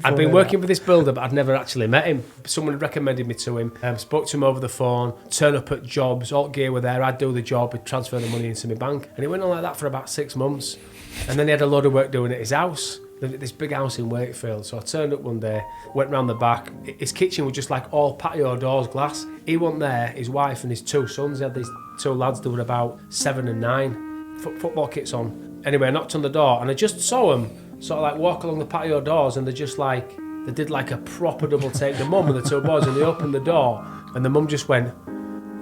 I'd been working with this builder, but I'd never actually met him. Someone had recommended me to him. Spoke to him over the phone, turn up at jobs, all gear were there, I'd do the job, I'd transfer the money into my bank. And it went on like that for about 6 months. And then he had a load of work doing at his house, this big house in Wakefield. So I turned up one day, went round the back. His kitchen was just like all patio doors, glass. He wasn't there, his wife and his 2 sons. He had these 2 lads that were about 7 and 9, football kits on. Anyway, I knocked on the door and I just saw them sort of like walk along the patio doors, and they did like a proper double take. The mum and the 2 boys, and they opened the door and the mum just went,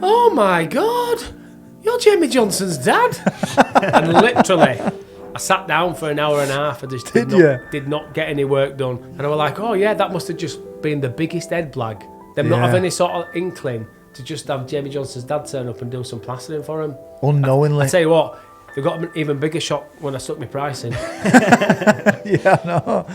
"Oh my God, you're Jamie Johnson's dad." And literally, I sat down for an hour and a half. I just did not get any work done. And I was like, oh yeah, that must have just been the biggest head blag. Them not have any sort of inkling to just have Jamie Johnson's dad turn up and do some plastering for him. Unknowingly. I tell you what, they got an even bigger shock when I stuck my price in. Yeah, no.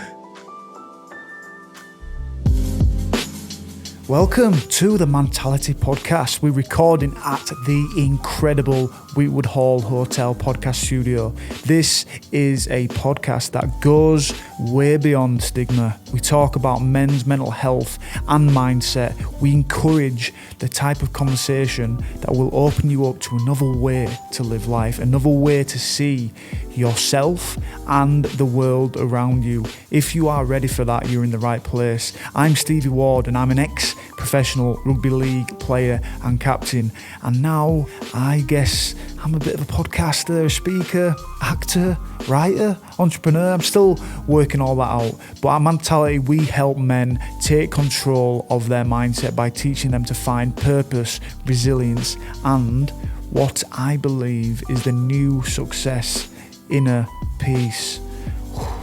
Welcome to the Mentality Podcast. We're recording at the incredible Wheatwood Hall Hotel podcast studio. This is a podcast that goes way beyond stigma. We talk about men's mental health and mindset. We encourage the type of conversation that will open you up to another way to live life, another way to see yourself and the world around you. If you are ready for that, you're in the right place. I'm Stevie Ward and I'm an ex-professional rugby league player and captain, and now I guess I'm a bit of a podcaster, a speaker, actor, writer, entrepreneur. I'm still working all that out, but at Mentality we help men take control of their mindset by teaching them to find purpose, resilience, and what I believe is the new success: inner peace.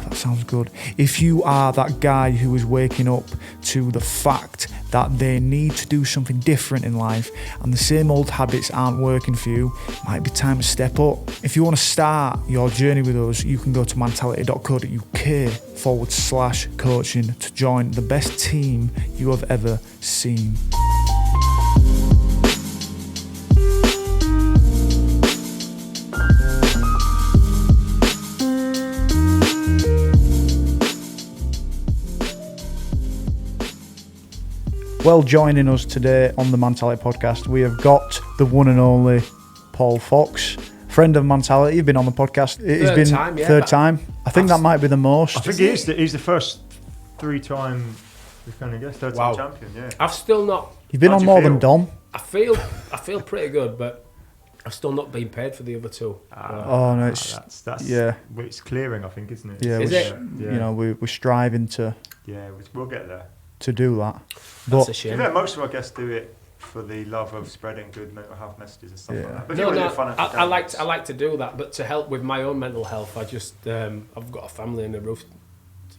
That sounds good. If you are that guy who is waking up to the fact that they need to do something different in life and the same old habits aren't working for you, it might be time to step up. If you want to start your journey with us, you can go to mentality.co.uk/coaching to join the best team you have ever seen. Well, joining us today on the Mentality Podcast, we have got the one and only Paul Fox, friend of Mentality. You've been on the podcast. It's been third time. I think that might be the most. I think he's the first 3-time defending guest, third-time champion. Yeah, I've still not. You've been on more than Dom. I feel pretty good, but I've still not been paid for the other 2. Oh no, that's yeah. It's clearing, I think, isn't it? Yeah, is it? You know, we're striving to. Yeah, we'll get there. To do that. That's a shame. Most of our guests do it for the love of spreading good mental health messages and stuff like that. But I like to do that, but to help with my own mental health, I just I've got a family and a roof,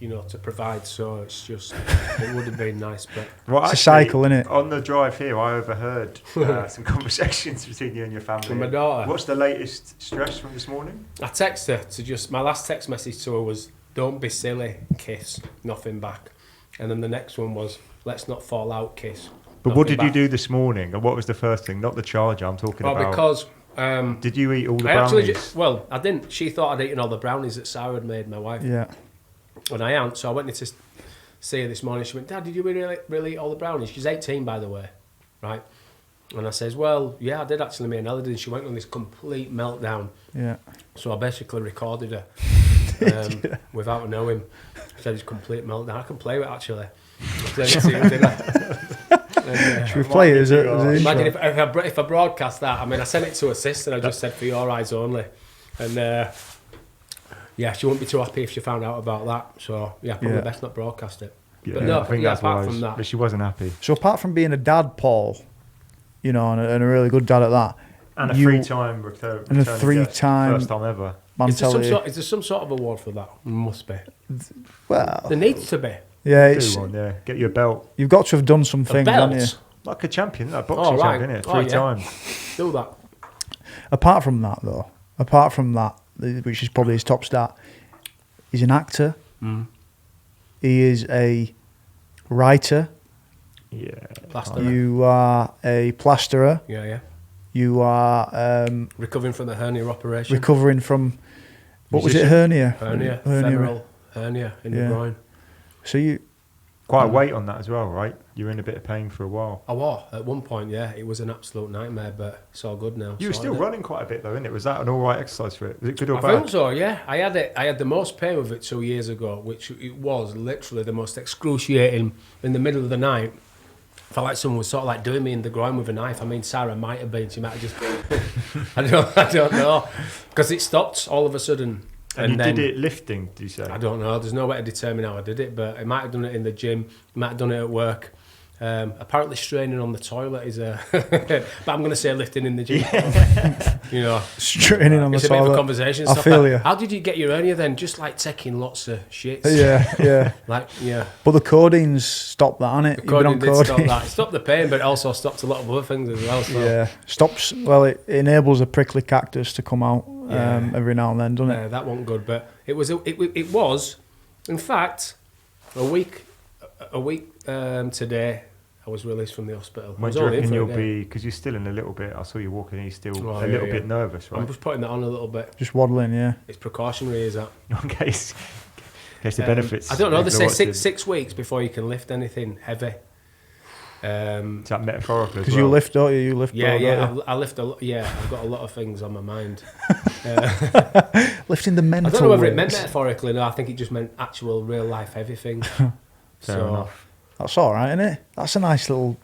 to provide. So it's just it would have been nice, but it's a cycle, isn't it? On the drive here, I overheard some conversations between you and your family. With my daughter. What's the latest stress from this morning? I text her my last text message to her was, "Don't be silly, kiss, nothing back." And then the next one was, "Let's not fall out, kiss." But what did you do this morning? And what was the first thing? Not the charger, I'm talking about. Because... did you eat all the brownies? I didn't. She thought I'd eaten all the brownies that Sarah had made, my wife. Yeah. And I hadn't. So I went in to see her this morning. She went, "Dad, did you really eat all the brownies?" She's 18, by the way. Right? And I says, "Well, yeah, I did actually, me and Ella did." And she went on this complete meltdown. Yeah. So I basically recorded her without her knowing. I said it's complete meltdown. I can play with it, actually. Should we play it as a imagine if I broadcast that. I mean, I sent it to her sister. I just said, "For your eyes only." And she wouldn't be too happy if she found out about that. So probably best not broadcast it. Yeah, but no, I think apart from that, but she wasn't happy. So apart from being a dad, Paul, and a really good dad at that, and a 3-time return, and a 3-time first time ever. Is there some sort of award for that? Must be. Well, there needs to be. Yeah, get you a belt. You've got to have done some things, haven't you? Like a champion, a boxing champion, isn't it? 3 times. Do that. Apart from that, which is probably his top stat, he's an actor. Mm. He is a writer. Yeah. Plasterer. You are a plasterer. Yeah. You are recovering from the hernia operation. Recovering from what was it? Hernia. Femoral hernia in the groin. So quite a weight on that as well, right? You were in a bit of pain for a while. I was at one point, yeah. It was an absolute nightmare, but it's all good now. You were still running quite a bit though, innit? Was that an all right exercise for it? Was it good or I bad? think so, yeah. I had the most pain with it 2 years ago, which it was literally the most excruciating in the middle of the night. Felt like someone was sort of like doing me in the groin with a knife. I mean, Sarah might have been. She might have just been. I don't know. Because it stopped all of a sudden. And you did it lifting, did you say? I don't know. There's no way to determine how I did it, but I might have done it in the gym. I might have done it at work. Apparently straining on the toilet is a... but I'm going to say lifting in the gym. You know. Straining on the toilet. It's a bit of a conversation. I feel you. How did you get your hernia then? Just like taking lots of shits. Yeah. Yeah. But the codeine's stopped that, hasn't it? The codeine did stop that. It stopped the pain, but it also stopped a lot of other things as well. So. Yeah. Stops... Well, it enables a prickly cactus to come out every now and then, doesn't it? That wasn't good, but it was, in fact, a week today, I was released from the hospital. When do you reckon you'll be, because you're still in a little bit, I saw you walking, you're still a little bit nervous, right? I'm just putting that on a little bit. Just waddling, yeah. It's precautionary, is that? Okay, in case the benefits. I don't know, they say 6 weeks before you can lift anything heavy. Is that metaphorical as well? Because you lift, don't you? You lift. I lift a lot. Yeah, I've got a lot of things on my mind. Lifting the mental. I don't know whether it weights. meant metaphorically. No, I think it just meant actual real life heavy things. Fair enough. That's all right, isn't it? That's a nice little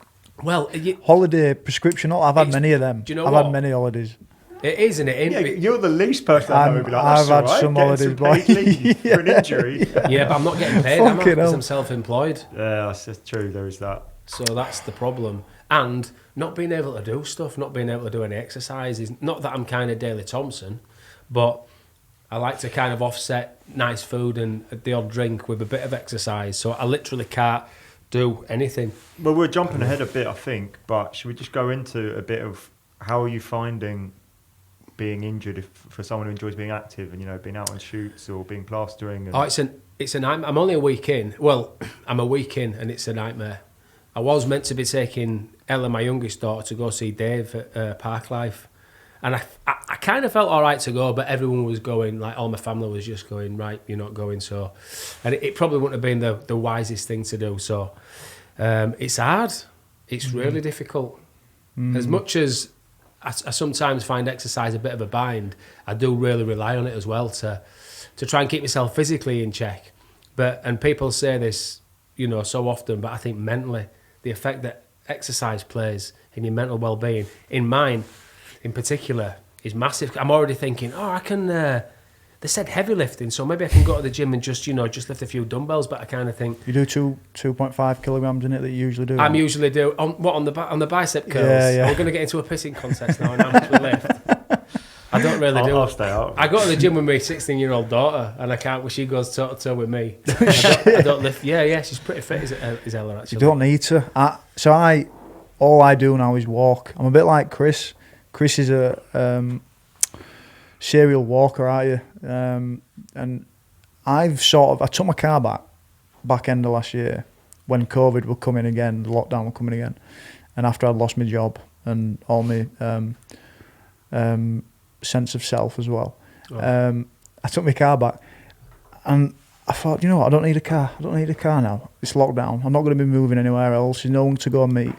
holiday prescription. I've had many of them. Do you know I've had many holidays. It is, isn't it? Yeah, you're the least person I know who'd be like, that's I've had all right, some holidays, paid leave for an injury. Yeah, but I'm not getting paid, am I? Because I'm self-employed. Yeah, that's true. There is that. So that's the problem. And not being able to do stuff, not being able to do any exercises. Not that I'm kind of Daley Thompson, but I like to kind of offset nice food and the odd drink with a bit of exercise. So I literally can't do anything. Well, we're jumping ahead a bit, I think, but should we just go into a bit of how are you finding being injured for someone who enjoys being active and, being out on shoots or being plastering? Oh, it's a nightmare. I'm only a week in. Well, I'm a week in and it's a nightmare. I was meant to be taking Ella, my youngest daughter, to go see Dave at Parklife. And I kind of felt all right to go, but everyone was going, like all my family was just going, right, you're not going. So, and it probably wouldn't have been the wisest thing to do. So it's hard. It's really difficult. As much as I sometimes find exercise a bit of a bind, I do really rely on it as well to try and keep myself physically in check. And people say this, so often, but I think mentally, the effect that exercise plays in your mental well-being, in mine in particular, is massive. I'm already thinking, I can, they said heavy lifting, so maybe I can go to the gym and just lift a few dumbbells, but I kind of think... You do 2.5 kilograms in it that you usually do? I'm usually do, on the bicep curls? Yeah. We're going to get into a pissing contest now and how much we lift. I don't really do. I'll stay out. I go to the gym with my 16-year-old daughter, and I can't. Well, she goes toe-to-toe with me. I don't lift. Yeah, she's pretty fit, is Ella, actually. You don't need to. All I do now is walk. I'm a bit like Chris. Chris is a serial walker, aren't you? And I took my car back end of last year when COVID were coming again, the lockdown were coming again, and after I'd lost my job and all my sense of self as well. I took my car back and I thought, I don't need a car. I don't need a car now. It's lockdown. I'm not going to be moving anywhere else. There's no one to go and meet.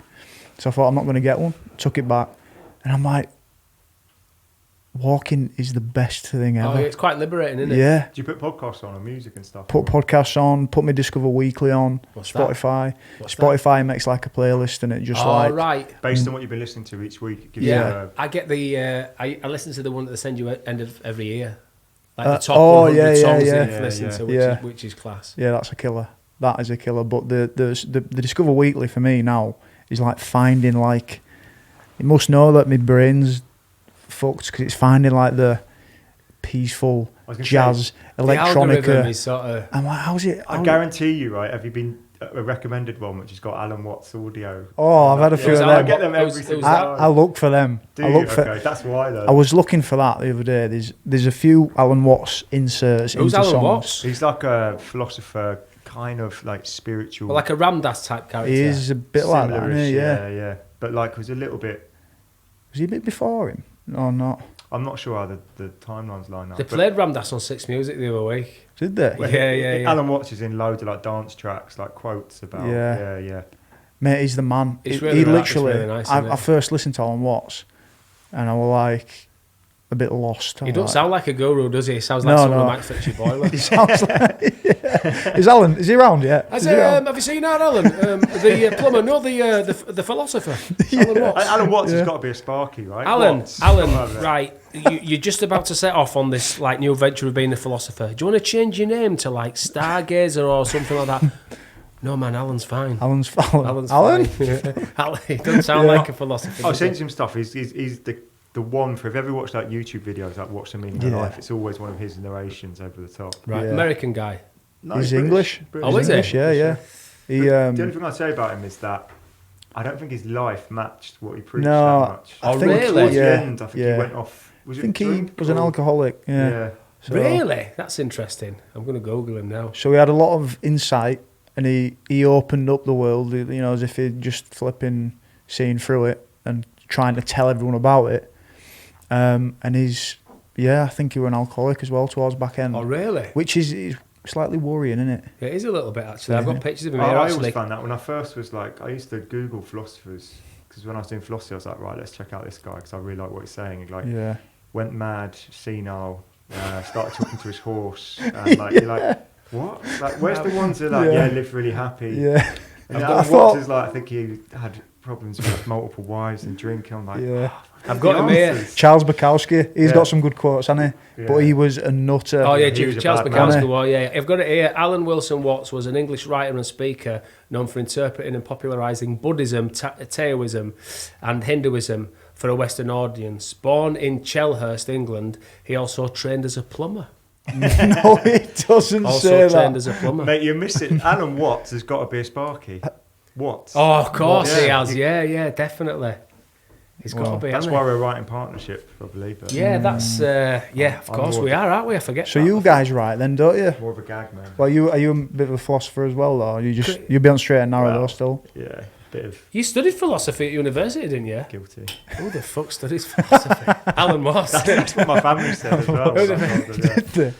So I thought, I'm not going to get one. Took it back. And I'm like, walking is the best thing ever. Oh, it's quite liberating, isn't it? Yeah. Do you put podcasts on or music and stuff? Put podcasts on, put my Discover Weekly on, What's Spotify. What's Spotify makes like a playlist and it just right. Based on what you've been listening to each week. It gives I get I listen to the one that they send you at the end of every year. Like the top 100 songs that you've listened to, which is class. Yeah, that's a killer. That is a killer. But the Discover Weekly for me now is like finding like... You must know that my brain's fucked because it's finding like the peaceful jazz, electronica. The algorithm is sort of... I'm like, how's it? I guarantee you, right? Have you been a recommended one which has got Alan Watts audio? Oh, I've had a few of them. I get them every single time. I look for them. Do you? Okay, that's why though. I was looking for that the other day. There's a few Alan Watts inserts into songs. Who's Alan Watts? He's like a philosopher, kind of like spiritual. Well, like a Ramdas type character. He is a bit like that, isn't he? Yeah. But like, was a little bit... Was he a bit before him? or not? I'm not sure how the timelines line up. They played Ramdas on Six Music the other week. Did they? Yeah. Alan Watts is in loads of like dance tracks, like quotes about. Yeah. Mate, he's the man. It's He really literally. really nice, I first listened to Alan Watts, and I was like a bit lost. He don't sound like a guru, does he? He sounds like someone who might fix your boiler. He sounds like. Is Alan? Is he around yet? Have you seen that, Alan? The plumber, no, the philosopher. Alan Watts. Alan Watts has got to be a Sparky, right? Alan, Watts. right? You're just about to set off on this like new venture of being a philosopher. Do you want to change your name to like Stargazer or something like that? No, man, Alan's fine. Alan? Fine. Alan, he doesn't sound like a philosopher. I've seen some stuff. He's the one for, if you ever watched like YouTube videos like Watch the Meaning of Life, it's always one of his narrations over the top. Right, Yeah. American guy. No, He's British. English. British. Oh, is he? English, yeah. The only thing I'd say about him is that I don't think his life matched what he preached that No, much. I Oh, think really? Towards the yeah, end, I think yeah. he went off. I think he was an or- alcoholic. Yeah. So, Really? That's interesting. I'm going to Google him now. So he had a lot of insight, and he opened up the world. You know, as if he'd just flipping seeing through it and trying to tell everyone about it. And I think he was an alcoholic as well towards back end. Oh, really? Which is slightly worrying, isn't it? Yeah, it is a little bit, actually. I've got pictures of him I here, always actually. found that when I first was like, I used to Google philosophers, because when I was doing philosophy, I was like, right, let's check out this guy, because I really like what he's saying. He like Yeah. went mad, senile, started talking to his horse, and like you're like, what? Like, where's the ones that are like, lived really happy? Yeah. And I Alan thought- Watts is like, I think he had problems with multiple wives and drinking. I'm like, Yeah. I've got him here. Charles Bukowski, he's Yeah. got some good quotes, hasn't he? Yeah. But he was a nutter. Oh, yeah, He was a Charles bad Bukowski. man. Well, yeah, I've got it here. Alan Wilson Watts was an English writer and speaker known for interpreting and popularising Buddhism, Taoism and Hinduism for a Western audience. Born in Chelhurst, England, he also trained as a plumber. No, it doesn't Also say trained that. as a plumber. mate, you're missing. Alan Watts has got to be a Sparky. Watts. Oh, of course Watts. he has. Yeah, definitely. He's got to be. That's hasn't why we're writing partnership, probably. But he? Yeah, that's. Of I'm course more we of a- are, aren't we? I forget. So that. you guys write then, don't you? more of a gag man. Well, are you a bit of a philosopher as well, though? You'll be on straight and narrow Well, though still. Yeah, bit of You studied philosophy at university, didn't you? guilty. Who the fuck studies philosophy? Alan Moss. That's what my family said as well. Yeah.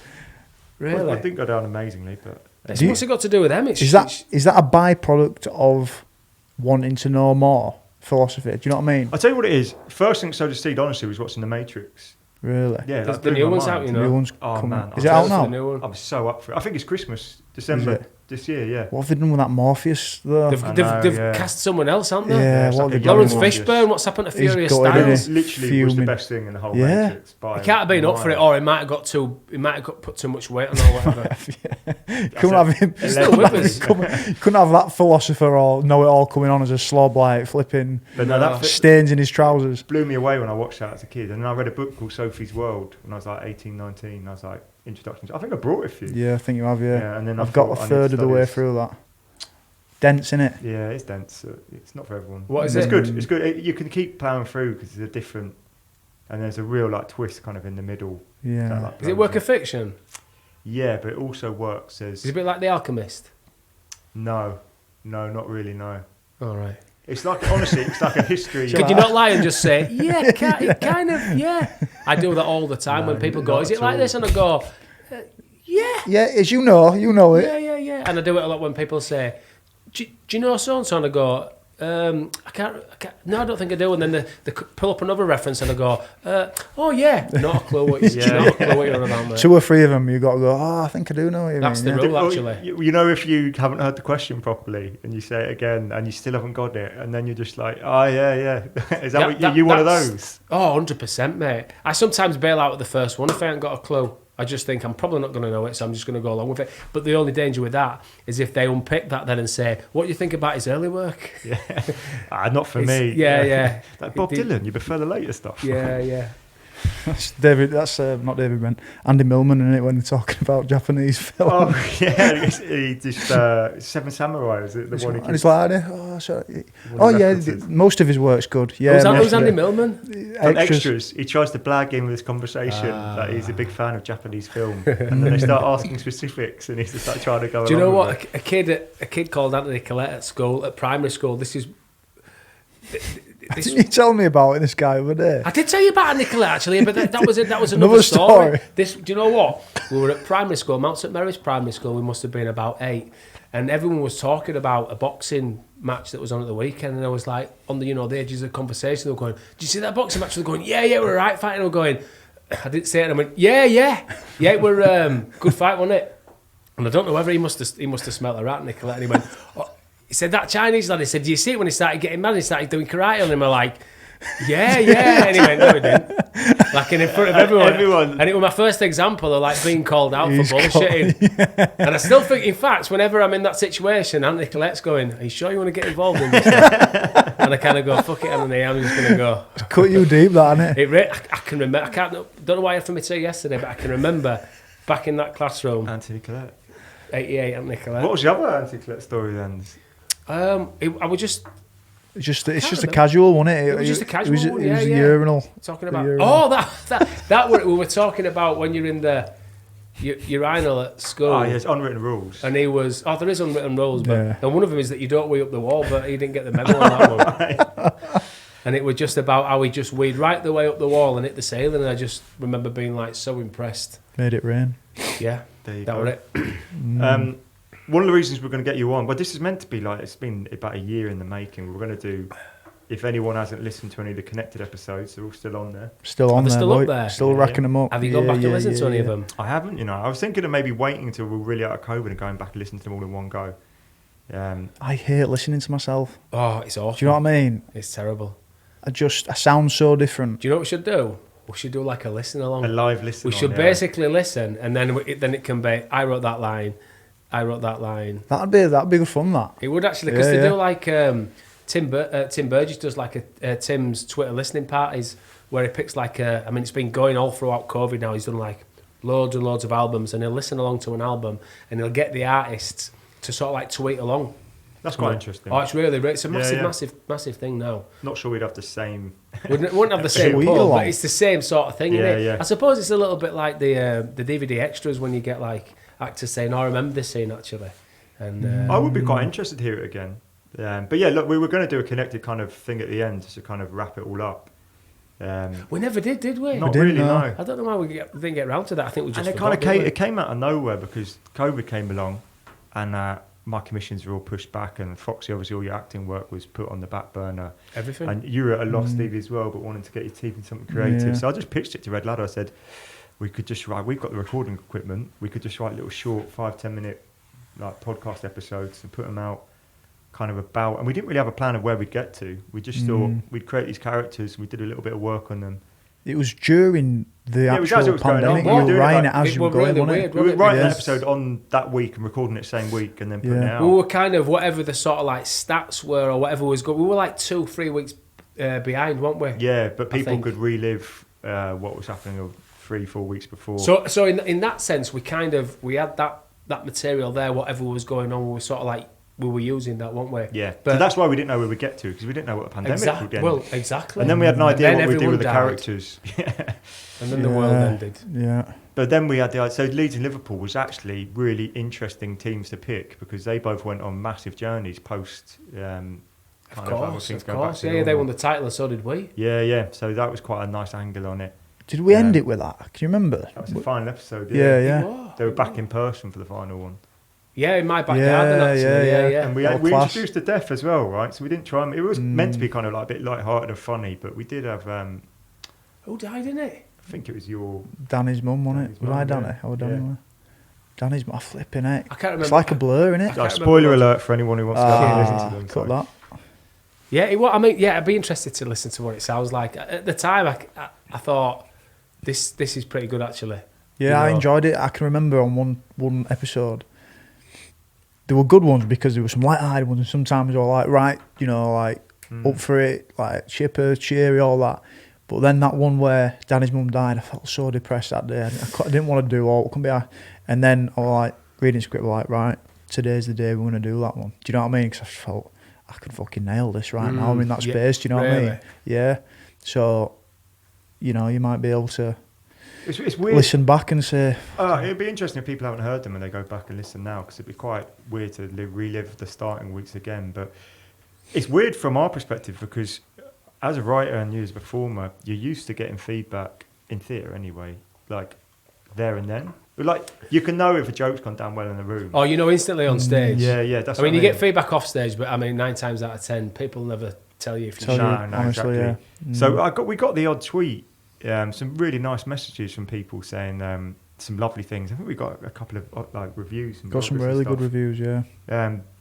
Really? I didn't go down amazingly, but It's what's it got to do with them? It's, Is that a byproduct of wanting to know more philosophy? Do you know what I mean? I'll tell you what it is. First thing sowed the seed, honestly, was watching The Matrix. Really? Yeah, There's that the blew new my one's mind. out, you The know. new one's Oh, coming. man, Is it I'm out The now? new one. I'm so up for it. I think it's Christmas, Is December it? this year, yeah. What have they done with that Morpheus though? They've, I they've, know, they've yeah. cast someone else, haven't they? Yeah, it's what like have a they young done? Lawrence one Fishburne, what's happened to He's Furious gutted, isn't Styles? he? Literally was the Fuming. best thing in the whole Yeah. Matrix. He can't have been up for it, or he might have got put too much weight on or whatever. Couldn't have him. He's still with us. Couldn't have that philosopher or know it all coming on as a slob like flipping But no, that stains in his trousers. blew me away when I watched that as a kid. And then I read a book called Sophie's World when I was like 18, 19. I was like, introduction. I think I brought it for you. Yeah, I think you have. Yeah, Yeah, and then I've I got thought a I need third to of the study way this. through that. Dense in it. Yeah, it's dense. It's not for everyone. What is it's it? good. It's good. You can keep plowing through because there's a different, and there's a real like twist kind of in the middle. Yeah. that, like, Is it blows work me. of fiction? Yeah, but it also works as Is it a bit like The Alchemist? no, not really. No, All right. it's like honestly, it's like a history. Could you not lie and just say, yeah, kind of, yeah? I do that all the time No, when people go, not is it at like all. this? And I go, yeah, Yeah, as you know it. yeah. And I do it a lot when people say, do you know so-and-so? And I go, I can't, no, I don't think I do. And then they pull up another reference and I go, oh yeah, not a clue what you're, not a clue what you're on about, mate. 2 or 3 of them, you got to go. Oh, I think I do know what you That's mean. the yeah. rule, actually. You know, if you haven't heard the question properly and you say it again and you still haven't got it, and then you're just like, oh yeah. Is that you one of that's- those? Oh, 100%, mate. I sometimes bail out at the first one if I haven't got a clue. I just think I'm probably not going to know it, so I'm just going to go along with it. But the only danger with that is if they unpick that then and say, what do you think about his early work? Yeah, not for It's- me. Yeah. Like Bob Dylan, you prefer the later stuff. Yeah. That's David. That's not David Brent. Andy Millman in it when they're talking about Japanese film. Oh yeah, he just Seven Samurai is it the one? And it's like, oh, sorry. One Oh of the yeah, references. most of his work's good. Yeah, Who's most of Andy it. Millman? On extras, he tries to blag in with this conversation that he's a big fan of Japanese film, and then they start asking specifics, and he's just like trying to go. Do you know along what? with A kid called Anthony Collette at school, at primary school. Didn't you tell me about this guy over there? I did tell you about Nicolette actually, but that was another Another story. story. Do you know what? We were at primary school, Mount St Mary's primary school. We must have been about 8, and everyone was talking about a boxing match that was on at the weekend. And I was like, on the the edges of conversation, they were going, "Did you see that boxing match?" They were going, "Yeah, we're right fighting." They were going, I didn't say it. And I went, "Yeah, it were good fight, wasn't it?" And I don't know whether he must have smelt a rat, Nicolette. And he went, oh. He said, "That Chinese lad," he said, "Do you see it when he started getting mad? He started doing karate on him." I'm like, yeah. And he went, "No, he didn't." Like in front of everyone. And it was my first example of like being called out for bullshitting. And I still think, in fact, whenever I'm in that situation, Aunt Nicolette's going, "Are you sure you want to get involved in this?" And I kind of go, "Fuck it, Anthony, I'm just going to go." It's cut you deep, that, isn't it? I can remember, don't know why I had for me to say yesterday, but I can remember back in that classroom. Auntie Nicolette. 88, Aunt Nicolette. What was your other Auntie Nicolette story then? I was just... It's just a casual, wasn't it? It was just a casual one, It was a urinal. Talking about... that what we were talking about when you're in the urinal at school. Oh, yes, unwritten rules. And he was... Oh, there is unwritten rules, but and one of them is that you don't wee up the wall, but he didn't get the memo on that one. And it was just about how he just weed right the way up the wall and hit the ceiling, and I just remember being like so impressed. Made it rain. Yeah, there you that go. was it. One of the reasons we're going to get you on, but this is meant to be like, it's been about a year in the making. We're going to do, if anyone hasn't listened to any of the Connected episodes, they're all still on there. Still on there, still up there? Still racking them up. Have you gone back and listened to any of them? I haven't, I was thinking of maybe waiting until we're really out of COVID and going back and listening to them all in one go. I hate listening to myself. Oh, it's awful. Do you know what I mean? It's terrible. I sound so different. Do you know what we should do? We should do like a listen along. A live listen. We should basically listen, and then it can be, I wrote that line. That'd be good fun. That it would actually, because they do like Tim Burgess does like a Tim's Twitter listening parties where he picks like it's been going all throughout COVID now. He's done like loads and loads of albums, and he'll listen along to an album, and he'll get the artists to sort of like tweet along. That's quite interesting. Oh, it's a massive thing now. Not sure we'd have the same. Wouldn't have the same pull, but it's the same sort of thing, isn't it? Yeah. I suppose it's a little bit like the DVD extras when you get like actors saying, "Oh, I remember this scene actually." And I would be quite interested to hear it again. But yeah, look, we were going to do a connected kind of thing at the end to kind of wrap it all up. We never did we? Not really, no. I don't know why we didn't get around to that. I think we just. And it came out of nowhere because COVID came along, and my commissions were all pushed back, and Foxy, obviously all your acting work was put on the back burner. Everything. And you were at a loss, Stevie, as well, but wanting to get your teeth in something creative. Yeah. So I just pitched it to Red Ladder. I said, we could just write, we've got the recording equipment, we could just write little short 5-10 minute like podcast episodes and put them out kind of about, and we didn't really have a plan of where we'd get to. We just thought we'd create these characters, we did a little bit of work on them. It was during the it was as it actual was going pandemic. on. You were writing it as you were going, really wasn't weird, it? We were wasn't it? writing an Yes. episode on that week and recording it same week and then putting it out. We were kind of whatever the sort of like stats were or whatever was going. We were like 2-3 weeks behind, weren't we? Yeah, but people could relive what was happening 3-4 weeks before. So in that sense, we had that material there. Whatever was going on, we were sort of like we were using that, weren't we? Yeah, but so that's why we didn't know where we'd get to, because we didn't know what the pandemic would end. Well, exactly. And then we had an idea what we'd do with the died. characters. And then the world ended. Yeah. But then we had the idea. So Leeds and Liverpool was actually really interesting teams to pick because they both went on massive journeys post. Of course. Yeah, they won the title, and so did we. Yeah. So that was quite a nice angle on it. Did we end it with that? Can you remember? That was the final episode. Yeah. They were back in person for the final one. Yeah, in my backyard. Yeah. And we introduced the deaf as well, right? So we didn't try. It was meant to be kind of like a bit light-hearted and funny, but we did have. Who died in it? I think it was your Danny's mum, wasn't it? Was I Danny? Yeah. How was Danny? Danny's mum. Flipping it. I can't remember. It's like a blur, isn't it? Spoiler alert for anyone who wants to go and listen to them. Cut that. Yeah, I'd be interested to listen to what it sounds like. At the time, I thought this is pretty good actually. Yeah, I enjoyed it. I can remember on one episode, there were good ones because there were some light-hearted ones, and sometimes they were like, right, up for it, like chipper, cheery, all that. But then that one where Danny's mum died, I felt so depressed that day. I didn't want to do all. And then I was like reading script, like, right, today's the day we're going to do that one. Do you know what I mean? Because I felt I could fucking nail this right now. I'm in that space. Do you know what I mean? Yeah. So, you might be able to it's weird. Listen back and say. It'd be interesting if people haven't heard them and they go back and listen now, because it'd be quite weird to relive the starting weeks again. But it's weird from our perspective because as a writer and you as a performer, you're used to getting feedback in theatre anyway, like there and then. Like you can know if a joke's gone down well in the room. Oh, you know instantly on stage. Yeah. That's. I mean, you get feedback off stage, but I mean, 9 times out of 10, people never tell you if you No, honestly, exactly. yeah. So we got the odd tweet, some really nice messages from people saying some lovely things. I think we got a couple of like reviews. And Got some really good reviews, yeah.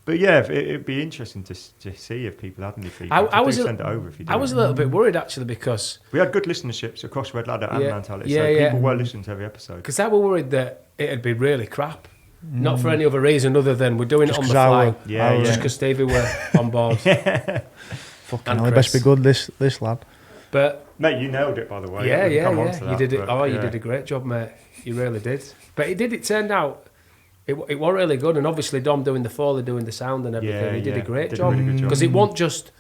But yeah, it'd be interesting to see if people had any feedback. Send it over if you do. I was a little bit worried actually because we had good listenerships across Red Ladder and Mentality, so people were listening to every episode. Because I was worried that it'd be really crap. Not for any other reason other than we're doing it on the fly. Just because Stevie were on board. Fucking hell, it best be good, this lad. But mate, you nailed it, by the way. Yeah. You did it. You did a great job, mate. You really did. But it turned out it was really good, and obviously Dom doing the Foley, doing the sound and everything. He did a great job. Because it wasn't just.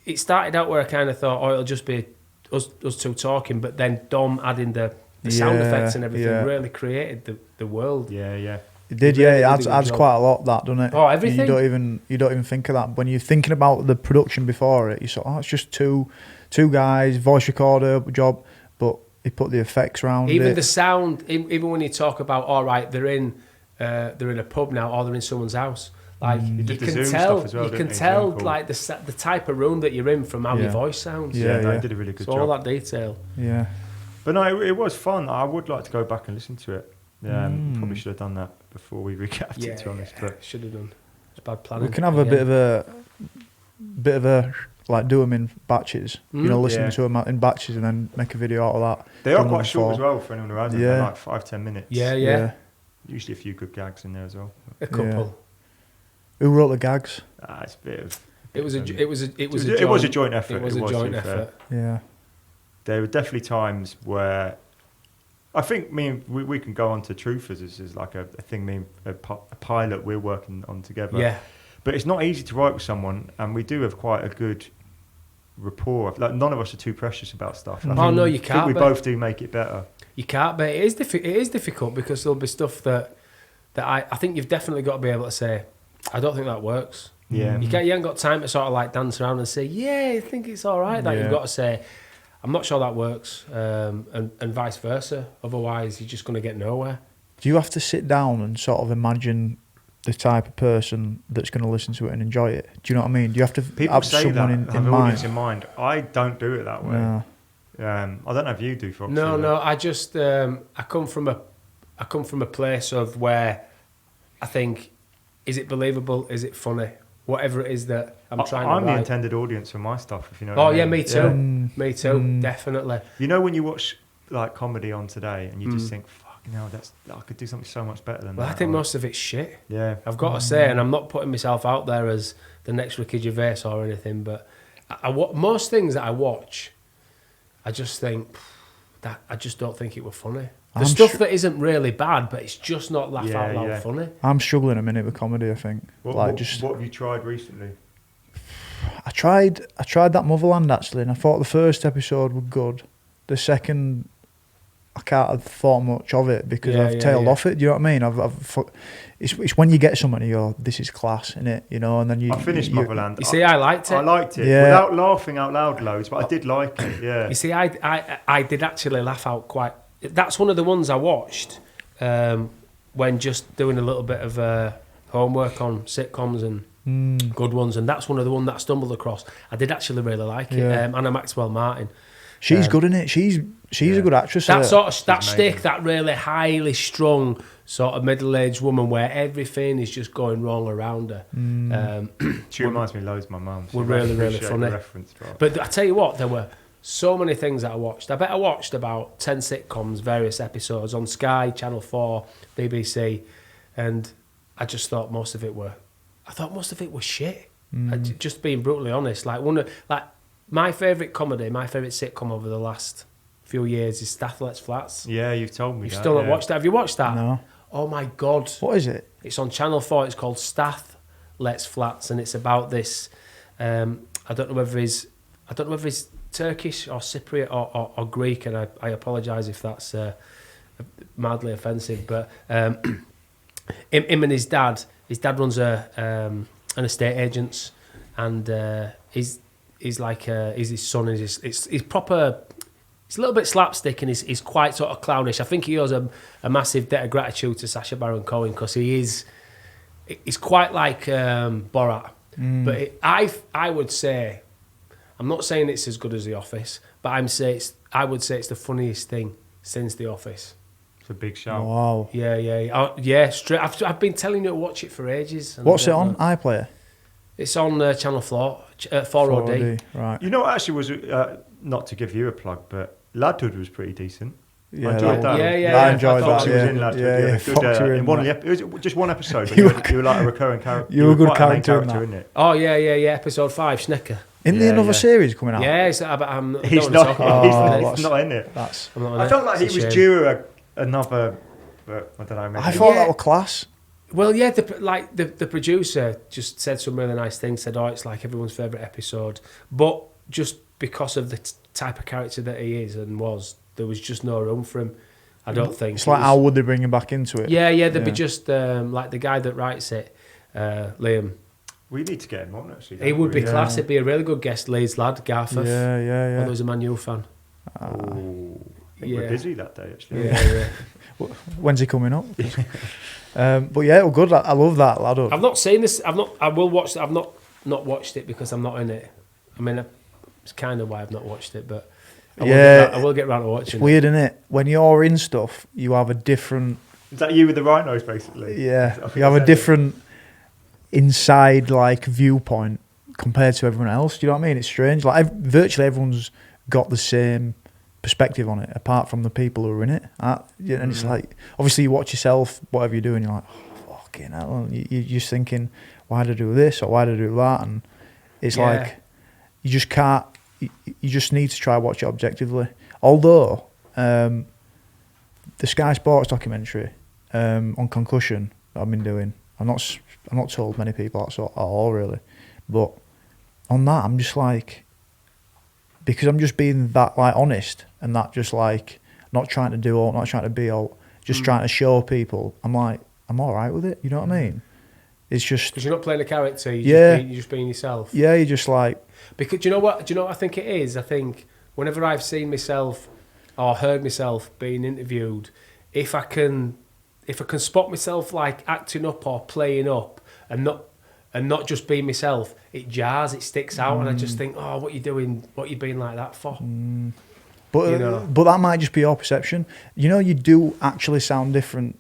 It started out where I kind of thought, it'll just be us two talking, but then Dom adding the sound effects and everything really created the world. Yeah. It did, it adds quite a lot, that, doesn't it? Oh, everything. You don't even think of that when you're thinking about the production before it. You sort, it's just two guys, voice recorder job, but he put the effects around even it. the sound. Even when you talk about, all right, they're in a pub now, or they're in someone's house. Like you can tell, like the type of room that you're in from how your voice sounds. He did a really good job. All that detail. Yeah. But no, it was fun. I would like to go back and listen to it. Probably should have done that before we recapped it, to be honest. But should have done. It's bad planning. We can have a bit of a like do them in batches. Listen to them in batches and then make a video out of that. They are quite short as well for anyone who hasn't. They're like 5-10 minutes. Yeah. Usually a few good gags in there as well. A couple. Yeah. Who wrote the gags? It's a bit of. It was a joint effort. It was a joint effort. Yeah. There were definitely times where I think we can go on to Truthers as like a thing, a pilot we're working on together. Yeah. But it's not easy to write with someone, and we do have quite a good rapport. Like none of us are too precious about stuff. No, you can't. I think we both do make it better. You can't, but it is difficult because there'll be stuff that I think you've definitely got to be able to say, I don't think that works. Yeah. You ain't got time to sort of like dance around and say, yeah, I think it's all right. Like you've got to say, I'm not sure that works, and vice versa. Otherwise, you're just going to get nowhere. Do you have to sit down and sort of imagine the type of person that's going to listen to it and enjoy it? Do you know what I mean? Do you have to have someone in an mind? Audience in mind? I don't do it that way. No. I don't know if you do, Foxy. No. I just I come from a place of where I think, is it believable? Is it funny? Whatever it is that I'm trying to write. I'm the intended audience for my stuff, if you know what I Oh, mean. yeah, me too. Me too, definitely. You know when you watch like comedy on today and you just think, fuck, I could do something so much better than that. Well, I think most of it's shit. Yeah. I've got to say, and I'm not putting myself out there as the next Ricky Gervais or anything, but most things that I watch, I just think that I just don't think it were funny. The stuff that isn't really bad, but it's just not laugh out loud funny. I'm struggling a minute with comedy, I think. What have you tried recently? I tried that Motherland actually, and I thought the first episode was good. The second, I can't have thought much of it because I've tailed off it. Do you know what I mean? It's when you get somebody, you go, this is class, innit? You know, and then you. I finished Motherland. You see, I liked it. I liked it without laughing out loud loads, but I did like it. Yeah. You see, I did actually laugh out quite. That's one of the ones I watched when just doing a little bit of homework on sitcoms and good ones, and that's one of the ones that I stumbled across. I did actually really like it. Anna Maxwell Martin. She's good in it. She's a good actress. That stick, that really highly strung sort of middle-aged woman where everything is just going wrong around her. She reminds me loads of my mum. We're really funny. But I tell you what, there were so many things that I watched. I bet I watched about 10 sitcoms, various episodes on Sky, Channel 4, BBC, and I just thought most of it were shit. Just being brutally honest, my favourite comedy, my favourite sitcom over the last few years is Stath Lets Flats. Yeah, you've told me. You've still not watched that. Have you watched that? No. Oh my God. What is it? It's on Channel 4. It's called Stath Lets Flats, and it's about this. I don't know whether he's Turkish or Cypriot or Greek, and I apologise if that's mildly offensive. But him and his dad runs an estate agents, and he's his son, and he's proper. It's a little bit slapstick, and he's quite sort of clownish. I think he owes a massive debt of gratitude to Sacha Baron Cohen, because he's quite like Borat. But I would say, I'm not saying it's as good as The Office, but I would say it's the funniest thing since The Office. It's a big shout. Wow. Yeah. Straight. I've been telling you to watch it for ages. What's it on? iPlayer? It's on Channel 4OD. Right. You know what actually was, not to give you a plug, but Ladhood was pretty decent. Yeah, I enjoyed that. I enjoyed that. Foxy was in Ladhood. Yeah. Good, Foxy were in in one that. it was just one episode. But you were like a recurring character. You were a good quite a main character in that. isn't it? Oh yeah. Episode 5, Schnecker. Isn't there another series coming out? Yeah, He's not. I'm not He's that's- not in it. That's. I'm not on I it. felt like he It's a was shame. due another. But I don't know. Maybe. I thought Yeah. that was class. Well, yeah, the producer just said some really nice things. Said, "Oh, it's like everyone's favourite episode," but just because of the type of character that he is and was, there was just no room for him. I don't think. It's like, how would they bring him back into it? Yeah, there'd be just like the guy that writes it, Liam. We need to get him on actually. He would be Yeah. class. He'd be a really good guest, Leeds lad, Garforth. Yeah. Although he's a Man U fan. Oh, I think Yeah. we're busy that day actually. Yeah. When's he coming up? But yeah, well, good. I love that, lad. I've not seen this. I will watch it. I've not watched it because I'm not in it. I mean, it's kind of why I've not watched it, but I will get round to watching It's weird, isn't it? When you're in stuff, you have a different. Is that you with the rhinos basically? Yeah, you have a different inside like viewpoint compared to everyone else. Do you know what I mean? It's strange. Like virtually everyone's got the same perspective on it, apart from the people who are in it. And it's like, obviously, you watch yourself, whatever you're doing, you're like, oh, fucking hell. You're just thinking, why did I do this or why did I do that? And it's like, you just can't. You just need to try and watch it objectively. Although the Sky Sports documentary on concussion that I've been doing, I'm not told many people that at all really, but on that I'm just like, because I'm just being that like honest and that just like not trying to be all, just trying to show people. I'm like, I'm all right with it. You know what I mean? It's just because you're not playing a character. You're just being yourself. Yeah, you're just like. Because do you know what I think it is? I think whenever I've seen myself or heard myself being interviewed, if I can spot myself like acting up or playing up and not just being myself, it jars, it sticks out, and I just think, oh, what you doing? What you being like that for? But but that might just be your perception. You know, you do actually sound different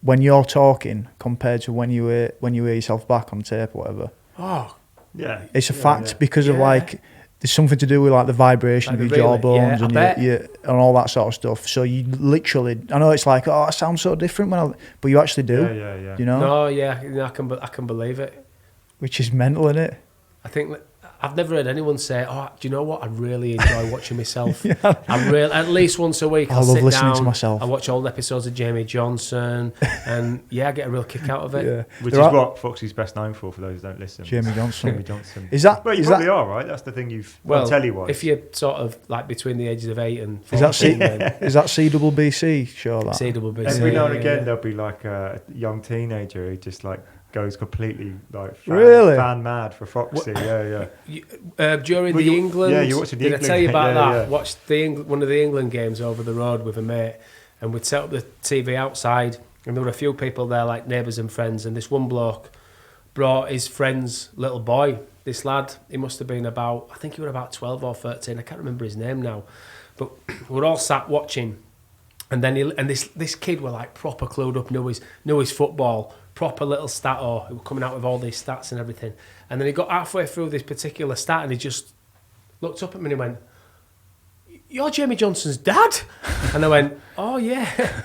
when you're talking compared to when you hear yourself back on tape or whatever. Oh. Yeah, it's a fact because of like there's something to do with like the vibration of your jawbones and all that sort of stuff. So you literally, I know it's like, oh, I sound so different but you actually do. Yeah. You know? No, I can believe it. Which is mental, isn't it? I think I've never heard anyone say, "Oh, do you know what? I really enjoy watching myself." At least once a week, I I'll love sit listening down, to myself. I watch old episodes of Jamie Johnson, and I get a real kick out of it. Yeah. Which is what Foxy's best known for those who don't listen. Jamie Johnson. Jamie Johnson. Is that? Well, you probably are, right? That's the thing you've telly-wise. If you're sort of like between the ages of 8 and 14, is that CWBC show that? CWBC. Every now and again there'll be like a young teenager who just like goes completely like fan mad for Foxy. During the England, you watched the did England I tell you about that? Yeah. Watched one of the England games over the road with a mate, and we'd set up the TV outside, and there were a few people there, like neighbours and friends, and this one bloke brought his friend's little boy. This lad, he must have been about 12 or 13. I can't remember his name now, but we're all sat watching, and then this kid were like proper clued up, knew his football. Proper little stat-o, who were coming out with all these stats and everything. And then he got halfway through this particular stat and he just looked up at me and he went, "You're Jamie Johnson's dad?" And I went, "Oh, yeah."